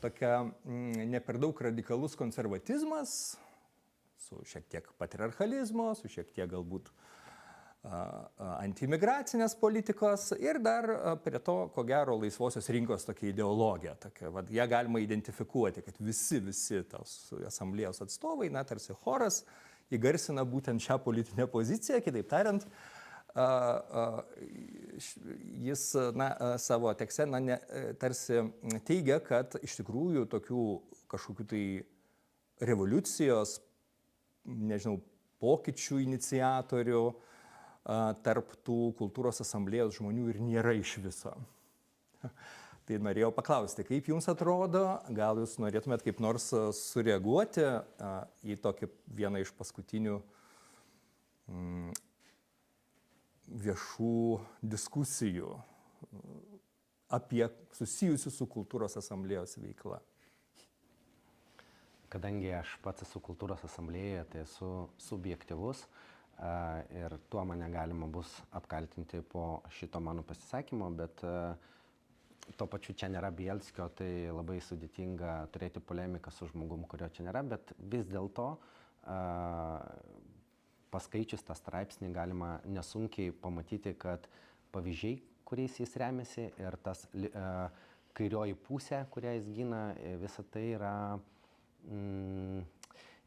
S1: tokia ne per daug radikalus konservatizmas, su šiek tiek patriarchalizmo, su šiek tiek galbūt antiimigracinės politikos ir dar prie to, ko gero, laisvosios rinkos tokia ideologija. Ją galima identifikuoti, kad visi tos asamblėjos atstovai, tarsi choras, įgarsina būtent šią politinę poziciją. Kitaip tariant, jis savo tekste tarsi teigia, kad iš tikrųjų tokių kažkokių tai revoliucijos, pokyčių iniciatorių tarp tų kultūros asamblėjos žmonių ir nėra iš viso. Tai norėjau paklausti, kaip jums atrodo, gal jūs norėtumėt kaip nors sureaguoti į tokį vieną iš paskutinių viešų diskusijų apie susijusių su kultūros asamblėjos veikla.
S4: Kadangi aš pats esu kultūros asamblėje, tai esu subjektyvus ir tuo mane galima bus apkaltinti po šito mano pasisakymo, bet tuo pačiu čia nėra Bielskio, tai labai sudėtinga turėti polemiką su žmogum, kurio čia nėra, bet vis dėlto paskaičius tą straipsnį galima nesunkiai pamatyti, kad pavyzdžiai, kuriais jis remiasi ir tas kairioji pusė, kurią jis gina, visa tai yra,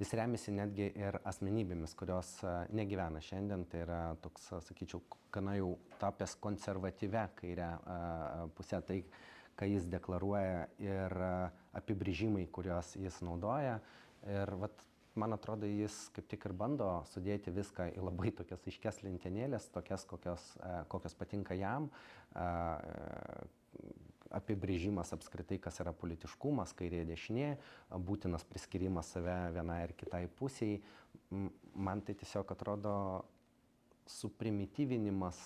S4: jis remiasi netgi ir asmenybėmis, kurios negyvena šiandien, tai yra toks, sakyčiau, gana jau tapęs konservatyvę kairę pusę, tai, ką jis deklaruoja ir apibrėžimai, kuriuos jis naudoja. Ir vat, man atrodo, jis kaip tik ir bando sudėti viską į labai tokias aiškias lentynėlės, tokias, kokios patinka jam. Apibrėžimas apskritai, kas yra politiškumas, kairė dešinė, būtinas priskirimas save vienai ir kitai pusiai. Man tai tiesiog atrodo suprimityvinimas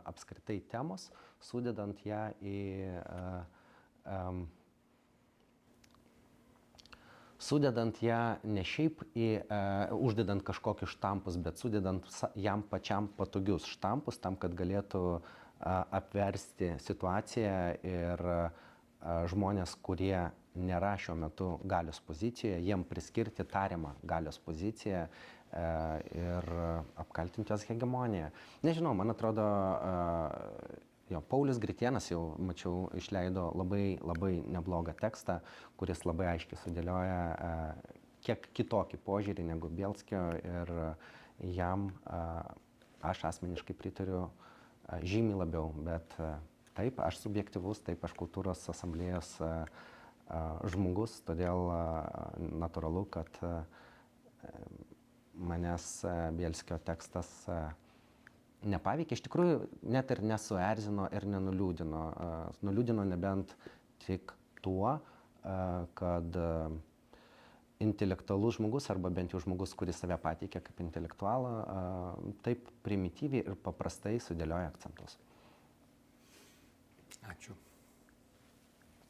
S4: apskritai temos, sudedant ją į sudedant ją ne šiaip uždedant kažkokius štampus, bet sudedant jam pačiam patogius štampus, tam, kad galėtų apversti situaciją ir žmonės, kurie nėra šiuo metu galios pozicijoje, jiem priskirti tariamą galios poziciją ir apkaltinti jos hegemoniją. Nežinau, man atrodo, Paulius Gritėnas jau, mačiau, išleido labai neblogą tekstą, kuris labai aiškiai sudėlioja kiek kitokį požiūrį negu Bielskio ir jam aš asmeniškai pritariu žymiai labiau, bet taip, aš subjektyvus, taip, aš kultūros asamblėjos žmogus, todėl natūralu, kad manęs Bielskio tekstas nepaveikė, iš tikrųjų net ir nesuerzino ir nenuliūdino. Nuliūdino nebent tik tuo, kad intelektualus žmogus, arba bent jau žmogus, kuris save pateikia kaip intelektualą, taip primityviai ir paprastai sudėlioja akcentus.
S1: Ačiū.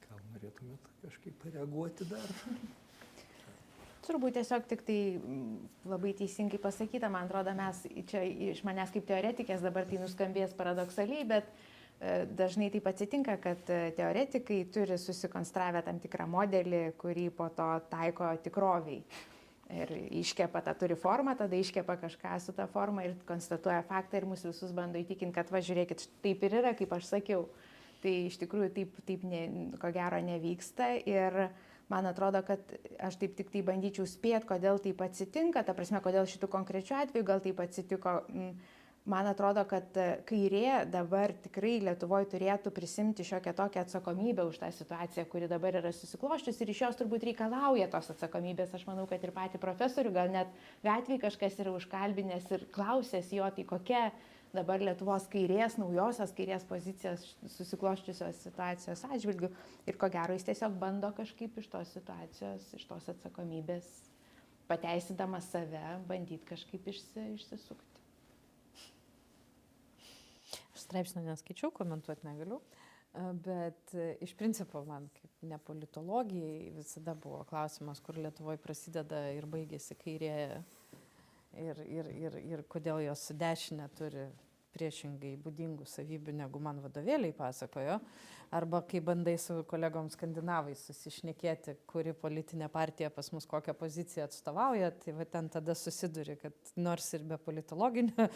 S1: Gal norėtumėt kažkaip reaguoti dar?
S2: Turbūt tiesiog tik tai labai teisingai pasakyta, man atrodo, mes čia iš manęs kaip teoretikės dabar tai nuskambės paradoksaliai, bet dažnai taip atsitinka, kad teoretikai turi susikonstravę tam tikrą modelį, kurį po to taiko tikroviai. Ir iškepa tą turi formą, tada iškepa kažką su tą formą ir konstatuoja faktą ir mus visus bando įtikinti, kad va žiūrėkit, taip ir yra, kaip aš sakiau. Tai iš tikrųjų taip ko gero nevyksta ir man atrodo, kad aš taip tik tai bandyčiau spėti, kodėl taip atsitinka, ta prasme, kodėl šitų konkrečių atveju gal taip atsitiko. Man atrodo, kad kairė dabar tikrai Lietuvoje turėtų prisimti šiokią tokią atsakomybę už tą situaciją, kuri dabar yra susikloščius ir iš jos turbūt reikalauja tos atsakomybės. Aš manau, kad ir patį profesorių, gal net gatvėje kažkas yra užkalbinęs ir klausęs jo, tai kokia dabar Lietuvos kairės, naujosios kairės pozicijos susikloščiusios situacijos atžvilgių. Ir ko gero jis tiesiog bando kažkaip iš tos situacijos, iš tos atsakomybės, pateisindamas save, bandyti kažkaip išsisukti.
S3: Aš straipsnio neskaičiau, komentuoti negaliu, bet iš principo man kaip ne politologijai visada buvo klausimas, kur Lietuvoje prasideda ir baigėsi kairė ir kodėl jos dešinė turi priešingai būdingų savybių, negu man vadovėliai pasakojo. Arba kai bandai su kolegom skandinavais susišnekėti, kuri politinė partija pas mus kokią poziciją atstovauja, tai va ten tada susiduri, kad nors ir be politologinio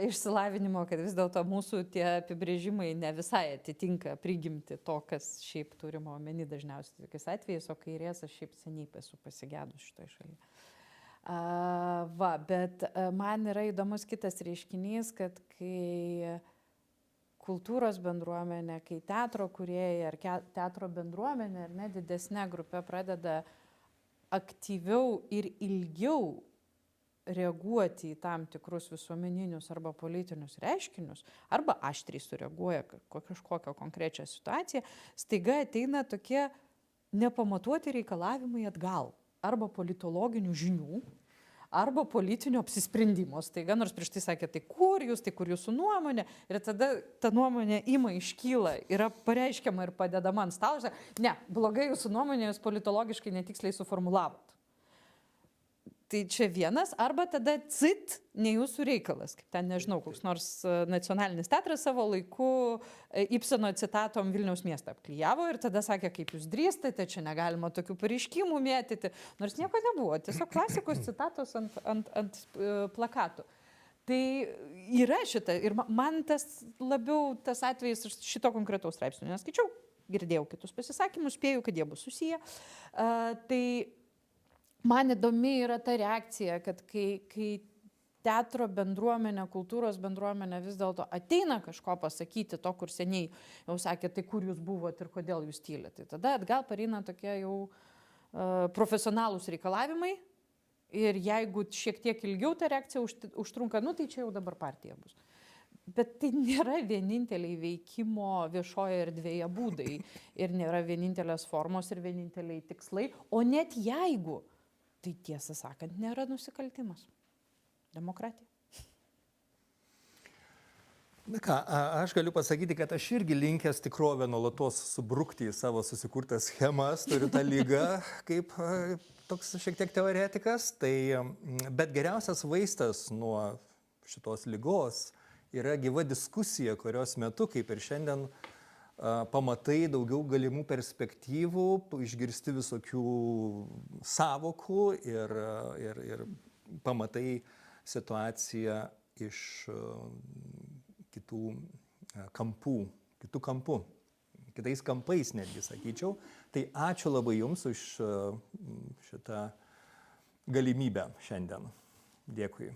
S3: išsilavinimo, kad vis dėlto mūsų tie apibrėžimai ne visai atitinka prigimti to, kas šiaip turima omeny dažniausiai tokiais atvejais, o kairės aš šiaip seniai esu pasigedus šitoj šalyje. Bet man yra įdomus kitas reiškinys, kad kai kultūros bendruomenė, kai teatro kūrėjai ar teatro bendruomenė ar ne didesnė grupė pradeda aktyviau ir ilgiau reaguoti į tam tikrus visuomeninius arba politinius reiškinius, arba aštriai sureaguoja kažkokią konkrečią situaciją, staiga ateina tokie nepamatuoti reikalavimai atgal, arba politologinių žinių, arba politinio apsisprendimo. Staiga, nors prieš tai sakė, tai kur jūsų nuomonė, ir tada ta nuomonė iškyla, yra pareiškiama ir padedama ant stalo, ne, blogai jūsų nuomonė, jūs politologiškai netiksliai suformulavot. Tai čia vienas, arba tada cit, ne jūsų reikalas, kaip ten, nežinau, koks nors nacionalinis teatras savo laiku Ibseno citatom Vilniaus miestą apklijavo ir tada sakė, kaip jūs drįstate, čia negalima tokių pareiškimų mėtyti, nors nieko nebuvo, tiesiog klasikos citatos ant plakatų. Tai yra šita, ir man labiau tas atvejis šito konkretaus straipsnio neskaičiau, girdėjau kitus pasisakymus, spėjau, kad jie bus susiję. Tai man įdomi yra ta reakcija, kad kai teatro bendruomenė, kultūros bendruomenė vis dėlto ateina kažko pasakyti to, kur seniai jau sakė, tai kur jūs buvot ir kodėl jūs tylite. Tai tada atgal pareina tokie jau profesionalūs reikalavimai ir jeigu šiek tiek ilgiau ta reakcija užtrunka, tai čia jau dabar partija bus. Bet tai nėra vieninteliai veikimo viešoje erdvėje būdai ir nėra vienintelės formos ir vieninteliai tikslai, o net jeigu tai tiesą sakant, nėra nusikaltimas. Demokratija.
S1: Na ką, aš galiu pasakyti, kad aš irgi linkęs tikrovę nuolatos subrukti į savo susikurtas schemas, turiu tą lygą kaip toks šiek tiek teoretikas, bet geriausias vaistas nuo šitos lygos yra gyva diskusija, kurios metu, kaip ir šiandien, pamatai daugiau galimų perspektyvų, išgirsti visokių sąvokų ir pamatai situaciją iš kitų kampų, kitais kampais netgi sakyčiau. Tai ačiū labai Jums už šitą galimybę šiandien. Dėkui.